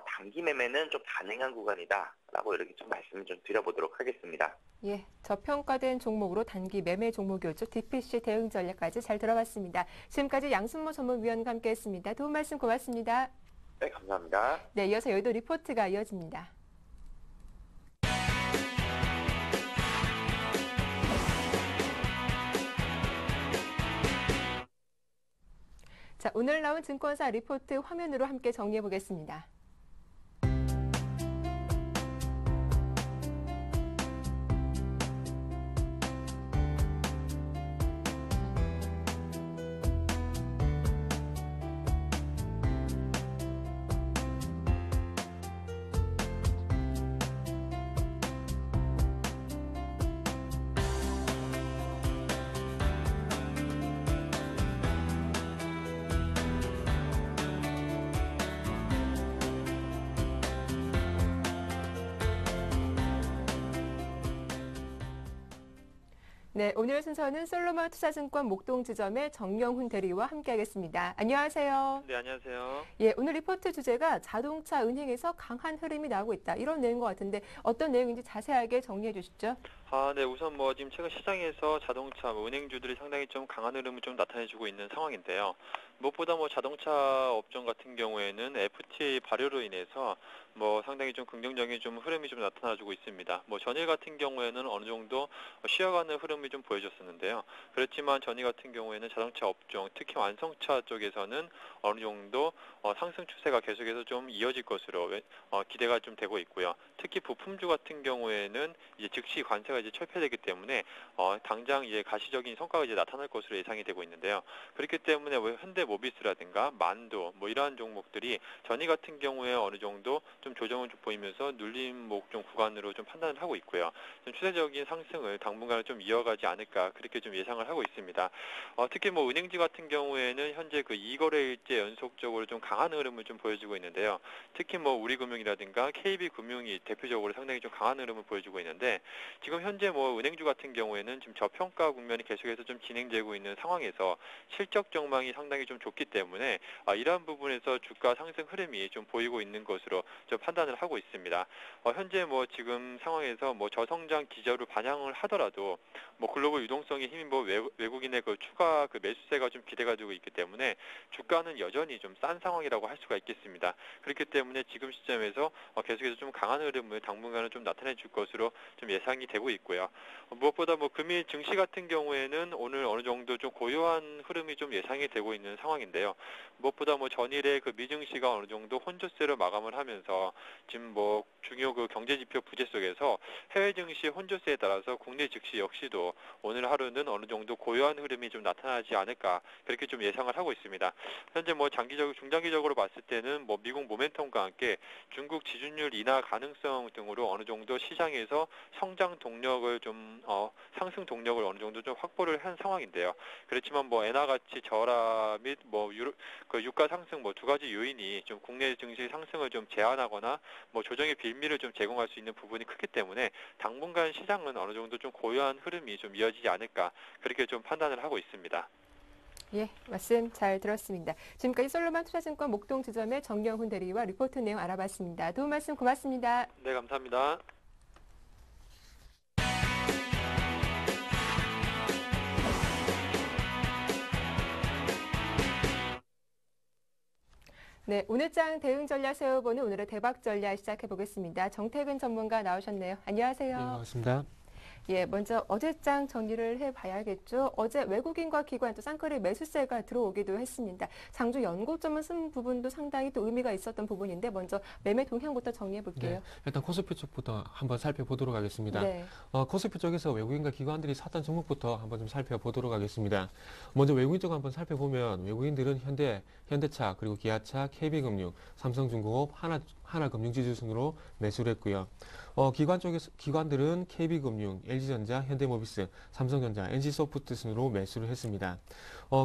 단기 매매는 좀 가능한 구간이다라고 이렇게 좀 말씀을 좀 드려보도록 하겠습니다. 예, 저평가된 종목으로 단기 매매 종목이었죠. DPC 대응 전략까지 잘 들어봤습니다. 지금까지 양순모 전문위원과 함께했습니다. 도움 말씀 고맙습니다. 네, 감사합니다. 네, 이어서 여의도 리포트가 이어집니다. 자, 오늘 나온 증권사 리포트 화면으로 함께 정리해 보겠습니다. 네, 오늘 순서는 솔로몬 투자증권 목동지점의 정영훈 대리와 함께하겠습니다. 안녕하세요. 네, 안녕하세요. 예, 오늘 리포트 주제가 자동차 은행에서 강한 흐름이 나오고 있다. 이런 내용인 것 같은데 어떤 내용인지 자세하게 정리해 주시죠. 네, 우선 지금 최근 시장에서 자동차, 은행주들이 상당히 좀 강한 흐름을 좀 나타내주고 있는 상황인데요. 무엇보다 자동차 업종 같은 경우에는 FTA 발효로 인해서 상당히 좀 긍정적인 좀 흐름이 좀 나타나주고 있습니다. 전일 같은 경우에는 어느 정도 쉬어가는 흐름이 좀 보여줬었는데요. 그렇지만 전일 같은 경우에는 자동차 업종, 특히 완성차 쪽에서는 어느 정도 상승 추세가 계속해서 좀 이어질 것으로 기대가 좀 되고 있고요. 특히 부품주 같은 경우에는 이제 즉시 관세가 이제 철폐되기 때문에 당장 이제 가시적인 성과가 이제 나타날 것으로 예상이 되고 있는데요. 그렇기 때문에 현대모비스라든가 만도 이러한 종목들이 전일 같은 경우에 어느 정도 좀 조정을 좀 보이면서 눌림목 좀 구간으로 좀 판단을 하고 있고요. 좀 추세적인 상승을 당분간은 좀 이어가지 않을까 그렇게 좀 예상을 하고 있습니다. 특히 은행지 같은 경우에는 현재 그 2거래일째 연속적으로 좀 강한 흐름을 좀 보여주고 있는데요. 특히 우리금융이라든가 KB금융이 대표적으로 상당히 좀 강한 흐름을 보여주고 있는데 지금 현재 은행주 같은 경우에는 지금 저평가 국면이 계속해서 좀 진행되고 있는 상황에서 실적 전망이 상당히 좀 좋기 때문에 이러한 부분에서 주가 상승 흐름이 좀 보이고 있는 것으로 좀 판단을 하고 있습니다. 현재 지금 상황에서 저성장 기저를 반영을 하더라도 글로벌 유동성의 힘인 외국인의 그 추가 그 매수세가 좀 기대가 되고 있기 때문에 주가는 여전히 좀 싼 상황이라고 할 수가 있겠습니다. 그렇기 때문에 지금 시점에서 계속해서 좀 강한 흐름을 당분간은 좀 나타내 줄 것으로 좀 예상이 되고 있고요. 무엇보다 금일 증시 같은 경우에는 오늘 어느 정도 좀 고요한 흐름이 좀 예상이 되고 있는 상황인데요. 무엇보다 전일에 그 미증시가 어느 정도 혼조세로 마감을 하면서 지금 중요 그 경제 지표 부재 속에서 해외 증시 혼조세에 따라서 국내 증시 역시도 오늘 하루는 어느 정도 고요한 흐름이 좀 나타나지 않을까 그렇게 좀 예상을 하고 있습니다. 현재 중장기적으로 봤을 때는 미국 모멘텀과 함께 중국 지준율 인하 가능성 등으로 어느 정도 시장에서 성장 동력을 좀 상승 동력을 어느 정도 좀 확보를 한 상황인데요. 그렇지만 엔화 가치 저하 및 유가 상승 두 가지 요인이 좀 국내 증시 상승을 좀 제한하거나 조정의 빌미를 좀 제공할 수 있는 부분이 크기 때문에 당분간 시장은 어느 정도 좀 고요한 흐름이 좀 이어지지 않을까 그렇게 좀 판단을 하고 있습니다. 예, 말씀 잘 들었습니다. 지금까지 솔로몬 투자증권 목동지점의 정영훈 대리와 리포트 내용 알아봤습니다. 도움 말씀 고맙습니다. 네, 감사합니다. 네, 오늘장 대응 전략 세워보는 오늘의 대박 전략 시작해 보겠습니다. 정태근 전문가 나오셨네요. 안녕하세요. 네, 반갑습니다. 예, 먼저 어제장 정리를 해봐야겠죠. 어제 외국인과 기관 또 쌍끌이 매수세가 들어오기도 했습니다. 장주 연고점을 쓴 부분도 상당히 또 의미가 있었던 부분인데 먼저 매매 동향부터 정리해 볼게요. 네, 일단 코스피 쪽부터 한번 살펴보도록 하겠습니다. 네. 코스피 쪽에서 외국인과 기관들이 샀던 종목부터 한번 좀 살펴보도록 하겠습니다. 먼저 외국인 쪽 한번 살펴보면 외국인들은 현대차, 그리고 기아차, KB금융, 삼성중공업, 하나금융지주 순으로 매수를 했고요. 기관들은 KB금융, LG전자, 현대모비스, 삼성전자, NC소프트 순으로 매수를 했습니다.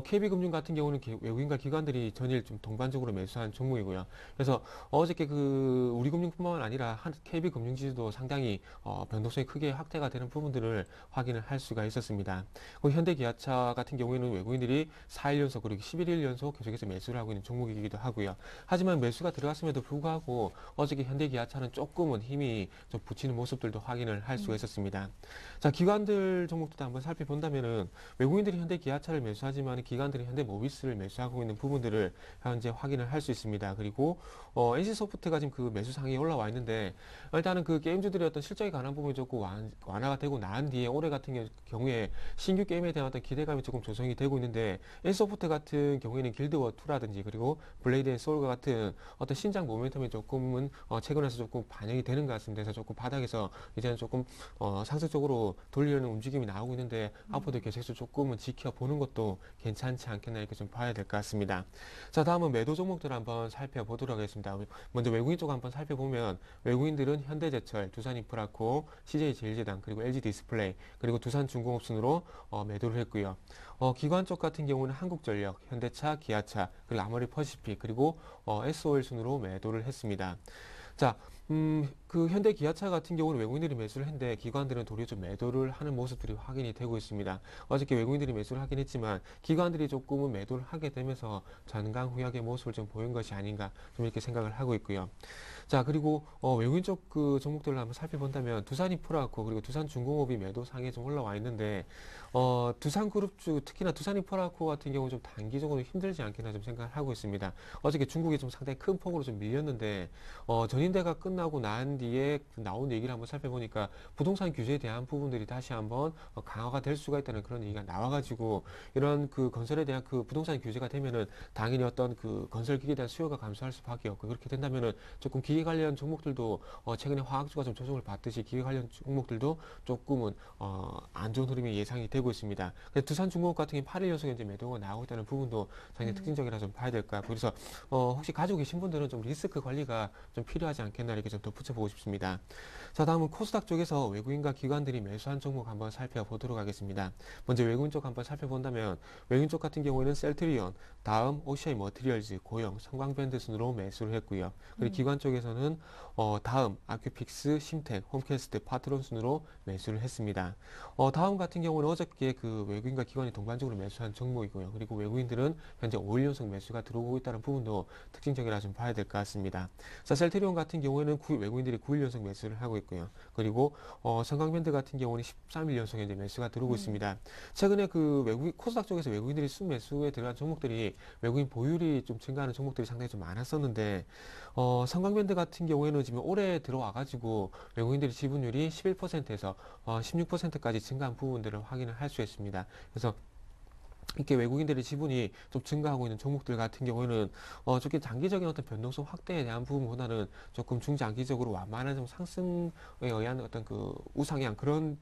KB금융 같은 경우는 외국인과 기관들이 전일 좀 동반적으로 매수한 종목이고요. 그래서 어저께 그 우리금융뿐만 아니라 KB금융 지수도 상당히 변동성이 크게 확대가 되는 부분들을 확인을 할 수가 있었습니다. 현대기아차 같은 경우에는 외국인들이 4일 연속 그리고 11일 연속 계속해서 매수를 하고 있는 종목이기도 하고요. 하지만 매수가 들어갔음에도 불구하고 어저께 현대기아차는 조금은 힘이 좀 붙이는 모습들도 확인을 할 수가 있었습니다. 자, 기관들 종목도 한번 살펴본다면은 외국인들이 현대기아차를 매수하지만 기관들이 현대모비스를 매수하고 있는 부분들을 현재 확인을 할 수 있습니다. 그리고 NC소프트가 지금 그 매수 상위에 올라와 있는데 일단은 그 게임주들의 어떤 실적에 관한 부분이 조금 완화가 되고 나은 뒤에 올해 같은 경우에 신규 게임에 대한 어떤 기대감이 조금 조성이 되고 있는데 NC소프트 같은 경우에는 길드워2라든지 그리고 블레이드 앤 소울과 같은 어떤 신작 모멘텀이 조금은 최근 와서 조금 반영이 되는 것 같습니다. 그래서 조금 바닥에서 이제는 조금 상승적으로 돌리려는 움직임이 나오고 있는데 앞으로도 계속해서 조금은 지켜보는 것도 괜찮지 않겠나 이렇게 좀 봐야 될 것 같습니다. 자, 다음은 매도 종목들 한번 살펴보도록 하겠습니다. 먼저 외국인 쪽 한번 살펴보면 외국인들은 현대제철, 두산인프라코, CJ제일제당, 그리고 LG디스플레이, 그리고 두산중공업 순으로 매도를 했고요. 기관 쪽 같은 경우는 한국전력, 현대차, 기아차, 그리고 아머리퍼시픽, 그리고 SOL 순으로 매도를 했습니다. 자, 그 현대 기아차 같은 경우는 외국인들이 매수를 했는데 기관들은 도리어 좀 매도를 하는 모습들이 확인이 되고 있습니다. 어저께 외국인들이 매수를 하긴 했지만 기관들이 조금은 매도를 하게 되면서 전강후약의 모습을 좀 보인 것이 아닌가 좀 이렇게 생각을 하고 있고요. 자, 그리고 외국인 쪽 그 종목들을 한번 살펴본다면 두산인프라코 그리고 두산중공업이 매도 상에 좀 올라와 있는데 두산그룹주 특히나 두산인프라코 같은 경우는 좀 단기적으로 힘들지 않겠나 좀 생각을 하고 있습니다. 어저께 중국이 좀 상당히 큰 폭으로 좀 밀렸는데 전인대가 끝나고 난 뒤에 나온 얘기를 한번 살펴보니까 부동산 규제에 대한 부분들이 다시 한번 강화가 될 수가 있다는 그런 얘기가 나와가지고 이런 그 건설에 대한 그 부동산 규제가 되면은 당연히 어떤 그 건설 기계에 대한 수요가 감소할 수밖에 없고 그렇게 된다면은 조금 기계 관련 종목들도 최근에 화학주가 좀 조정을 받듯이 기계 관련 종목들도 조금은 안 좋은 흐름이 예상이 되고 있습니다. 두산중공업 같은 경우 8일 연속 현재 매도가 나오고 있다는 부분도 상당히 특징적이라 좀 봐야 될 것 같고 그래서 혹시 가지고 계신 분들은 좀 리스크 관리가 좀 필요하지 않겠나 이렇게 좀 덧붙여보고 싶습니다. 자, 다음은 코스닥 쪽에서 외국인과 기관들이 매수한 종목 한번 살펴보도록 하겠습니다. 먼저 외국인 쪽 한번 살펴본다면 외국인 쪽 같은 경우에는 셀트리온, 다음 OCI 머티리얼즈, 고영, 성광밴드 순으로 매수를 했고요. 그리고 기관 쪽에서는 다음 아큐픽스, 심텍, 홈캐스트, 파트론 순으로 매수를 했습니다. 다음 같은 경우는 어저께 그 외국인과 기관이 동반적으로 매수한 종목이고요. 그리고 외국인들은 현재 5일 연속 매수가 들어오고 있다는 부분도 특징적이라 좀 봐야 될 것 같습니다. 자, 셀트리온 같은 경우에는 외국인들이 9일 연속 매수를 하고 있고요. 그리고 성광밴드 같은 경우는 13일 연속 현재 매수가 들어오고 있습니다. 최근에 그 코스닥 쪽에서 외국인들이 순매수에 들어간 종목들이 외국인 보유율이 좀 증가하는 종목들이 상당히 좀 많았었는데 성광밴드 같은 경우에는 지금 올해 들어와가지고 외국인들의 지분율이 11%에서 16%까지 증가한 부분들을 확인을 할 수 있습니다. 그래서 이렇게 외국인들의 지분이 좀 증가하고 있는 종목들 같은 경우에는 조금 장기적인 어떤 변동성 확대에 대한 부분보다는 조금 중장기적으로 완만한 좀 상승에 의한 어떤 그 우상향 그런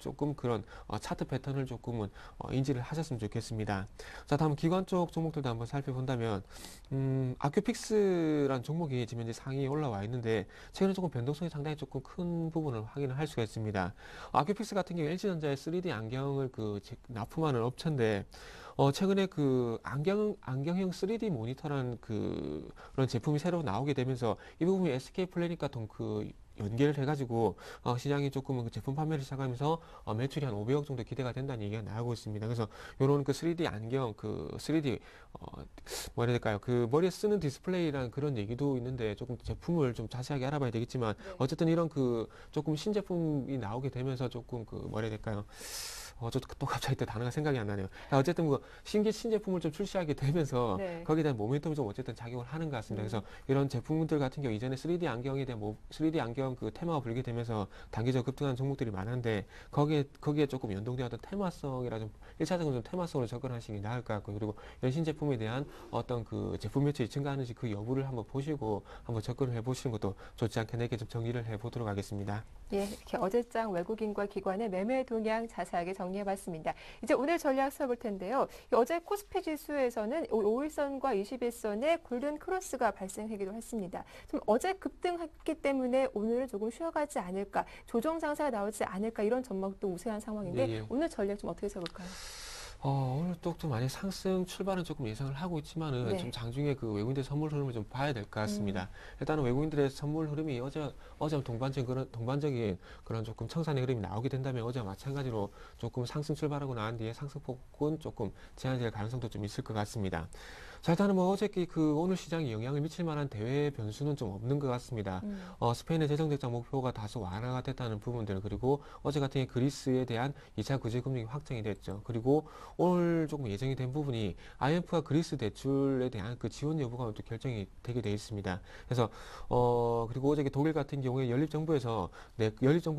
차트 패턴을 조금은 인지를 하셨으면 좋겠습니다. 자, 다음 기관 쪽 종목들도 한번 살펴본다면 아큐픽스라는 종목이 지금 현재 상위에 올라와 있는데 최근에 조금 변동성이 상당히 조금 큰 부분을 확인을 할 수가 있습니다. 아큐픽스 같은 경우 LG전자의 3D 안경을 납품하는 업체인데 최근에 그 안경형 3D 모니터라는 그런 제품이 새로 나오게 되면서 이 부분이 SK 플래닛과 연계를 해가지고 시장이 조금 그 제품 판매를 시작하면서 매출이 한 500억 정도 기대가 된다는 얘기가 나오고 있습니다. 그래서 이런 그 3D 안경 3D 뭐라 해야 될까요? 그 머리에 쓰는 디스플레이라는 그런 얘기도 있는데 조금 제품을 좀 자세하게 알아봐야 되겠지만 어쨌든 이런 그 조금 신제품이 나오게 되면서 조금 뭐라 해야 될까요? 또 갑자기 또 단어가 생각이 안 나네요. 어쨌든 신제품을 좀 출시하게 되면서 거기에 대한 모멘텀이 좀 어쨌든 작용을 하는 것 같습니다. 그래서 이런 제품들 같은 경우 이전에 3D 안경에 대한 3D 안경 그 테마가 불게 되면서 단기적으로 급등하는 종목들이 많은데 거기에 조금 연동된 어떤 테마성이라 좀 1차적으로 좀 테마성으로 접근하시는 게 나을 것 같고요. 그리고 이런 신제품에 대한 어떤 그 제품 매출이 증가하는지 그 여부를 한번 보시고 한번 접근을 해보시는 것도 좋지 않겠나 이렇게 좀 정리를 해보도록 하겠습니다. 예, 이렇게 어제장 외국인과 기관의 매매 동향 자세하게 정리해봤습니다. 이제 오늘 전략 써볼 텐데요. 어제 코스피 지수에서는 5일선과 21선의 골든 크로스가 발생하기도 했습니다. 좀 어제 급등했기 때문에 오늘은 조금 쉬어가지 않을까, 조정 장세가 나오지 않을까 이런 전망도 우세한 상황인데 오늘 전략 좀 어떻게 써볼까요? 오늘 또 많이 상승 출발은 조금 예상을 하고 있지만은 네. 좀 장중에 그 외국인들 선물 흐름을 좀 봐야 될 것 같습니다. 일단은 외국인들의 선물 흐름이 어제와 동반적인 그런 조금 청산의 흐름이 나오게 된다면 어제와 마찬가지로 조금 상승 출발하고 나온 뒤에 상승폭은 조금 제한될 가능성도 좀 있을 것 같습니다. 자, 일단은 뭐 어저께 그 오늘 시장에 영향을 미칠 만한 대외 변수는 좀 없는 것 같습니다. 스페인의 재정적자 목표가 다소 완화가 됐다는 부분들, 그리고 어제 같은 경우 그리스에 대한 2차 구제금융이 확정이 됐죠. 그리고 오늘 조금 예정이 된 부분이 IMF와 그리스 대출에 대한 그 지원 여부가 또 결정이 되게 돼 있습니다. 그래서 그리고 어저께 독일 같은 경우에 연립정부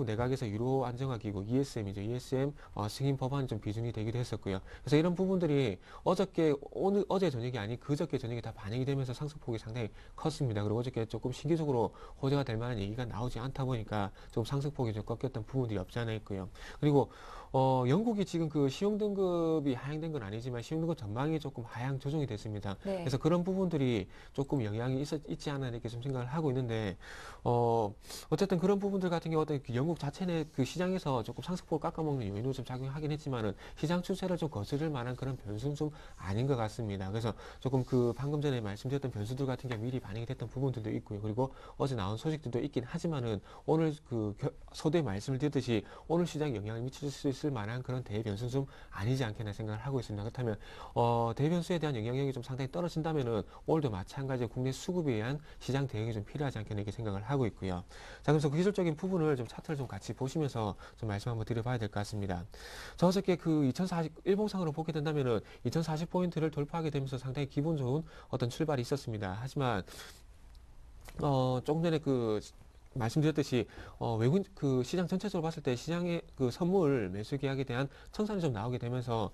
내각에서 유로 안정화기구 ESM이죠. ESM 승인 법안이 좀 비준이 되기도 했었고요. 그래서 이런 부분들이 어제 저녁이 아닌 그저께 저녁에 다 반영이 되면서 상승폭이 상당히 컸습니다. 그리고 어저께 조금 신기적으로 호재가 될 만한 얘기가 나오지 않다 보니까 좀 상승폭이 좀 꺾였던 부분들이 없지 않아 있고요. 그리고 영국이 지금 그 시용등급이 하향된 건 아니지만 시용등급 전망이 조금 하향 조정이 됐습니다. 네. 그래서 그런 부분들이 조금 영향이 있지 않나 이렇게 좀 생각을 하고 있는데, 어쨌든 그런 부분들 같은 경우 어떤 그 영국 자체 내 그 시장에서 조금 상승폭을 깎아먹는 요인으로 좀 작용하긴 했지만은 시장 추세를 좀 거스를 만한 그런 변수는 좀 아닌 것 같습니다. 그래서 조금 그 방금 전에 말씀드렸던 변수들 같은 게 미리 반영이 됐던 부분들도 있고요. 그리고 어제 나온 소식들도 있긴 하지만은 오늘 그 서두에 말씀을 드렸듯이 오늘 시장에 영향을 미칠 수 있을 만한 그런 대변수는 좀 아니지 않겠나 생각을 하고 있습니다. 그렇다면 대변수에 대한 영향력이 좀 상당히 떨어진다면은 오늘도 마찬가지로 국내 수급에 의한 시장 대응이 좀 필요하지 않겠나 이렇게 생각을 하고 있고요. 자, 그래서 그 기술적인 부분을 좀 차트를 좀 같이 보시면서 좀 말씀 한번 드려봐야 될 것 같습니다. 자, 어저께 그 2040 일봉상으로 보게 된다면은 2040포인트를 돌파하게 되면서 상당히 기분 좋은 어떤 출발이 있었습니다. 하지만 조금 전에 그 말씀드렸듯이 외국인 그 시장 전체적으로 봤을 때 시장의 그 선물 매수 계약에 대한 청산이 좀 나오게 되면서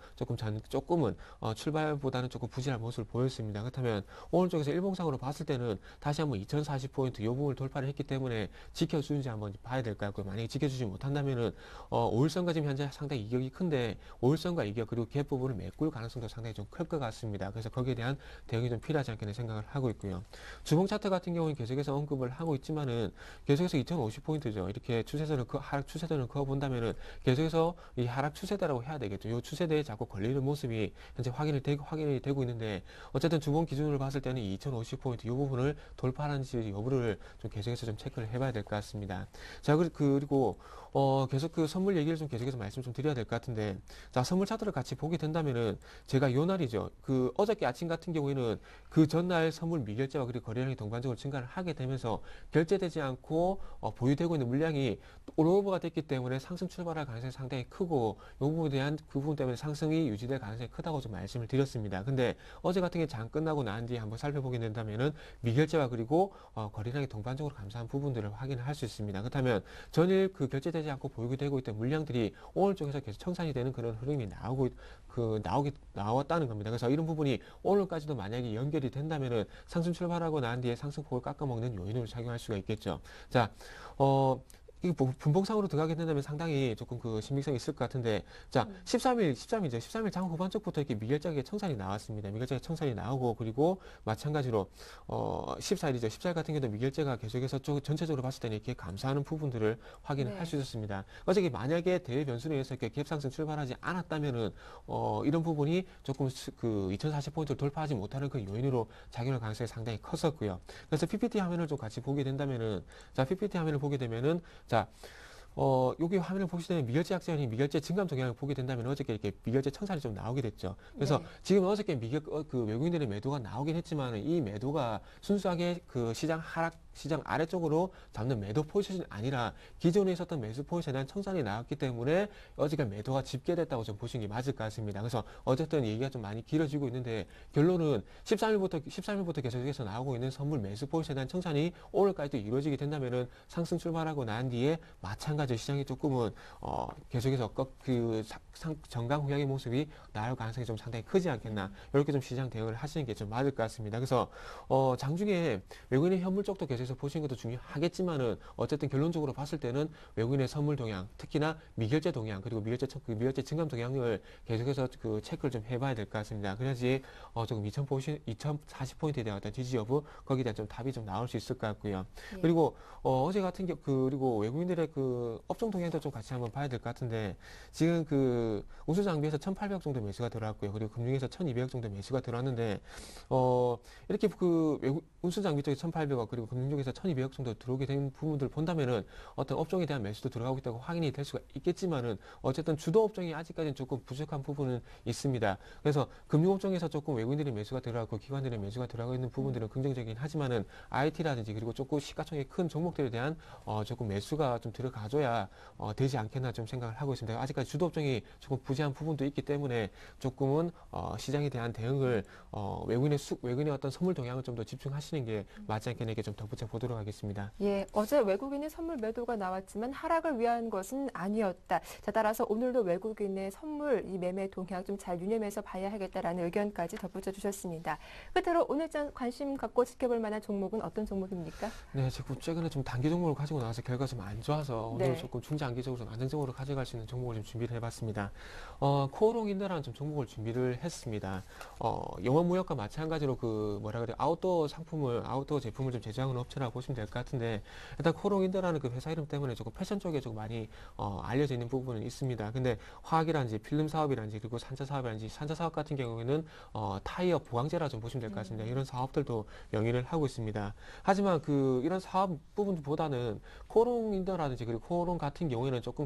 조금은 출발보다는 조금 부진한 모습을 보였습니다. 그렇다면 오늘 쪽에서 일봉상으로 봤을 때는 다시 한번 2040포인트 이 부분을 돌파를 했기 때문에 지켜주는지 한번 봐야 될 것 같고요. 만약에 지켜주지 못한다면은 5일선과 지금 현재 상당히 이격이 큰데 5일선과 이격 그리고 갭 부분을 메꿀 가능성도 상당히 좀 클 것 같습니다. 그래서 거기에 대한 대응이 좀 필요하지 않겠나 생각을 하고 있고요. 주봉 차트 같은 경우는 계속해서 언급을 하고 있지만은 계속해서 2050포인트죠. 이렇게 하락 추세선을 그어본다면은 계속해서 이 하락 추세대라고 해야 되겠죠. 이 추세대에 자꾸 걸리는 모습이 현재 확인이 되고 있는데, 어쨌든 주봉 기준으로 봤을 때는 2050포인트 이 부분을 돌파하는지 여부를 좀 계속해서 좀 체크를 해봐야 될 것 같습니다. 자, 그리고 계속 그 선물 얘기를 좀 계속해서 말씀 좀 드려야 될 것 같은데, 자, 선물 차트를 같이 보게 된다면은 제가 요 날이죠. 그 어저께 아침 같은 경우에는 그 전날 선물 미결제와 그리고 거래량이 동반적으로 증가를 하게 되면서 결제되지 않고 보유되고 있는 물량이 롤오버가 됐기 때문에 상승 출발할 가능성이 상당히 크고 이 부분에 대한 그 부분 때문에 상승이 유지될 가능성이 크다고 좀 말씀을 드렸습니다. 근데 어제 같은 게 장 끝나고 난 뒤에 한번 살펴보게 된다면은 미결제와 그리고 거래량이 동반적으로 감소한 부분들을 확인을 할 수 있습니다. 그렇다면 전일 그 결제되지 않고 보유되고 있던 물량들이 오늘 쪽에서 계속 청산이 되는 그런 흐름이 나왔다는 겁니다. 그래서 이런 부분이 오늘까지도 만약에 연결이 된다면은 상승 출발하고 난 뒤에 상승폭을 깎아먹는 요인으로 작용할 수가 있겠죠. 자, 이 분봉상으로 들어가게 된다면 상당히 조금 그 신빙성이 있을 것 같은데, 자, 13일이죠. 13일 장 후반 쪽부터 이렇게 미결적의 청산이 나왔습니다. 미결적의 청산이 나오고, 그리고 마찬가지로 14일이죠. 14일 같은 경우도 미결제가 계속해서 전체적으로 봤을 때는 이렇게 감소하는 부분들을 확인을 할 수 있었습니다. 어저께 만약에 대외 변수에 의해서 이렇게 갭상승 출발하지 않았다면은 이런 부분이 조금 그 2040포인트를 돌파하지 못하는 그 요인으로 작용할 가능성이 상당히 컸었고요. 그래서 PPT 화면을 좀 같이 보게 된다면은, 자, PPT 화면을 보게 되면은, 자, 여기 화면을 보시면 미결제 약세연이 미결제 증감 동향을 보게 된다면 어저께 이렇게 미결제 청산이 좀 나오게 됐죠. 그래서 지금 어저께 그 외국인들의 매도가 나오긴 했지만 이 매도가 순수하게 그 시장 아래쪽으로 잡는 매도 포지션이 아니라 기존에 있었던 매수 포지션에 대한 청산이 나왔기 때문에 어저께 매도가 집계됐다고 좀 보시는 게 맞을 것 같습니다. 그래서 어쨌든 얘기가 좀 많이 길어지고 있는데 결론은 13일부터 계속해서 나오고 있는 선물 매수 포지션에 대한 청산이 오늘까지도 이루어지게 된다면은 상승 출발하고 난 뒤에 마찬가지로 시장이 조금은 계속해서 정강 후약의 모습이 나올 가능성이 좀 상당히 크지 않겠나, 이렇게 좀 시장 대응을 하시는 게 좀 맞을 것 같습니다. 그래서 장중에 외국인의 현물 쪽도 계속해서 보시는 것도 중요하겠지만은 어쨌든 결론적으로 봤을 때는 외국인의 선물 동향, 특히나 미결제 동향, 그리고 미결제 증감 동향을 계속해서 그 체크를 좀 해봐야 될 것 같습니다. 그래야지 조금 2040포인트에 대한 어떤 지지 여부, 거기에 대한 좀 답이 좀 나올 수 있을 것 같고요. 그리고 어제 같은 그리고 외국인들의 그 그 업종 동향도 좀 같이 한번 봐야 될 것 같은데 지금 그 우수 장비에서 1,800억 정도 매수가 들어왔고요. 그리고 금융에서 1,200억 정도 매수가 들어왔는데 이렇게 그 우수 장비 쪽에 1,800억 그리고 금융 쪽에서 1,200억 정도 들어오게 된 부분들 본다면은 어떤 업종에 대한 매수도 들어가고 있다고 확인이 될 수가 있겠지만은 어쨌든 주도 업종이 아직까지는 조금 부족한 부분은 있습니다. 그래서 금융업종에서 조금 외국인들의 매수가 들어가고 기관들의 매수가 들어가고 있는 부분들은 긍정적이긴 하지만은 IT라든지 그리고 조금 시가총액 큰 종목들에 대한 조금 매수가 좀 들어가줘야 되지 않겠나 좀 생각을 하고 있습니다. 아직까지 주도 업종이 조금 부재한 부분도 있기 때문에 조금은 시장에 대한 대응을 외국인의 어떤 선물 동향을 좀 더 집중하시는 게 맞지 않겠나 이렇게 좀 덧붙여 보도록 하겠습니다. 예, 어제 외국인의 선물 매도가 나왔지만 하락을 위한 것은 아니었다. 자, 따라서 오늘도 외국인의 선물 이 매매 동향 좀 잘 유념해서 봐야 하겠다라는 의견까지 덧붙여 주셨습니다. 끝으로 오늘 관심 갖고 지켜볼 만한 종목은 어떤 종목입니까? 네, 지금 최근에 좀 단기 종목을 가지고 나와서 결과가 좀 안 좋아서 오늘 네. 조금 중장기적으로 좀 안정적으로 가져갈 수 있는 종목을 좀 준비를 해봤습니다. 코오롱인더라는 좀 종목을 준비를 했습니다. 영화무역과 마찬가지로 그 아웃도어 제품을 좀 제조하는 업체라고 보시면 될 것 같은데 일단 코오롱인더라는 그 회사 이름 때문에 조금 패션 쪽에 조금 많이 알려져 있는 부분은 있습니다. 근데 화학이라든지 필름 사업이라든지 그리고 산자 사업 같은 경우에는 타이어 보강제라 좀 보시면 될 것 같습니다. 이런 사업들도 영위를 하고 있습니다. 하지만 이런 사업 부분보다는 코오롱인더라든지 그리고 코오롱 같은 경우에는 조금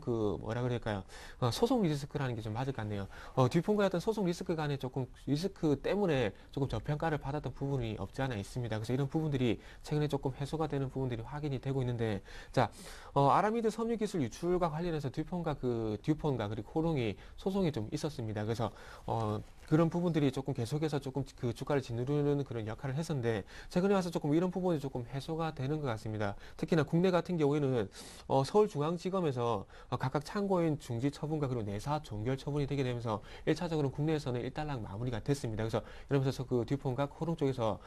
소송 리스크라는 게 좀 맞을 것 같네요. 듀폰과 같은 소송 리스크 간에 조금 리스크 때문에 조금 저평가를 받았던 부분이 없지 않아 있습니다. 그래서 이런 부분들이 최근에 조금 해소가 되는 부분들이 확인이 되고 있는데, 자, 아라미드 섬유 기술 유출과 관련해서 듀폰과 그리고 코오롱이 소송이 좀 있었습니다. 그래서 그런 부분들이 조금 계속해서 조금 그 주가를 짓누르는 그런 역할을 했었는데 최근에 와서 조금 이런 부분이 조금 해소가 되는 것 같습니다. 특히나 국내 같은 경우에는 서울중앙지검에서 각각 참고인 중지 처분과 그리고 내사 종결 처분이 되게 되면서 1차적으로 국내에서는 일단락 마무리가 됐습니다. 그래서 이러면서 그 듀폰과 코오롱 쪽에서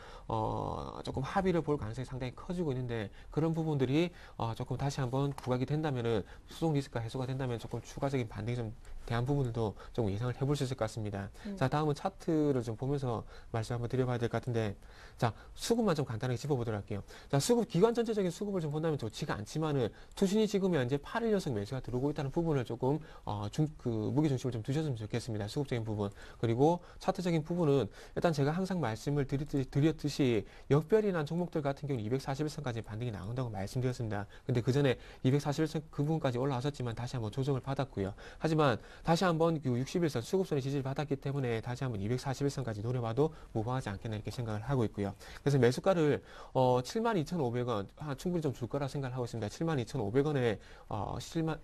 조금 합의를 볼 가능성이 상당히 커지고 있는데 그런 부분들이 조금 다시 한번 부각이 된다면은 소송 리스크가 해소가 된다면 조금 추가적인 반등이 좀 대한 부분들도 좀 예상을 해볼 수 있을 것 같습니다. 자, 다음은 차트를 좀 보면서 말씀 한번 드려봐야 될 것 같은데, 자, 수급만 좀 간단하게 짚어보도록 할게요. 자, 기관 전체적인 수급을 좀 본다면 좋지가 않지만은 투신이 지금 현재 8일 연속 매수가 들어오고 있다는 부분을 조금 무게 중심을 좀 두셨으면 좋겠습니다. 수급적인 부분. 그리고 차트적인 부분은 일단 제가 항상 말씀을 드렸듯이 역별이 난 종목들 같은 경우는 241선까지 반등이 나온다고 말씀드렸습니다. 근데 그 전에 241선 그 부분까지 올라왔었지만 다시 한번 조정을 받았고요. 하지만 다시 한번 61선 수급선의 지지를 받았기 때문에 다시 한번 241선까지 노려봐도 무방하지 않겠나 이렇게 생각을 하고 있고요. 그래서 매수가를 72,500원 충분히 좀 줄 거라 생각을 하고 있습니다. 72,500원에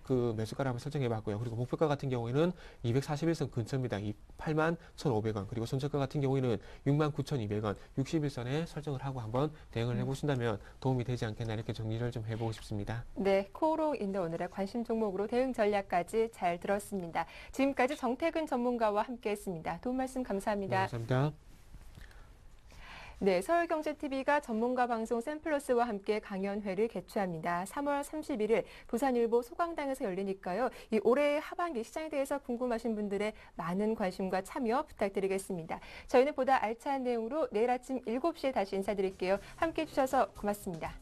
그 매수가를 한번 설정해 봤고요. 그리고 목표가 같은 경우에는 241선 근처입니다. 81,500원. 그리고 손절가 같은 경우에는 69,200원 61선에 설정을 하고 한번 대응을 해보신다면 도움이 되지 않겠나 이렇게 정리를 좀 해보고 싶습니다. 네, 코오롱인더 오늘의 관심 종목으로 대응 전략까지 잘 들었습니다. 지금까지 정태근 전문가와 함께했습니다. 도움 말씀 감사합니다. 네, 감사합니다. 네, 서울경제TV가 전문가 방송 샘플러스와 함께 강연회를 개최합니다. 3월 31일 부산일보 소강당에서 열리니까요. 이 올해 하반기 시장에 대해서 궁금하신 분들의 많은 관심과 참여 부탁드리겠습니다. 저희는 보다 알찬 내용으로 내일 아침 7시에 다시 인사드릴게요. 함께해 주셔서 고맙습니다.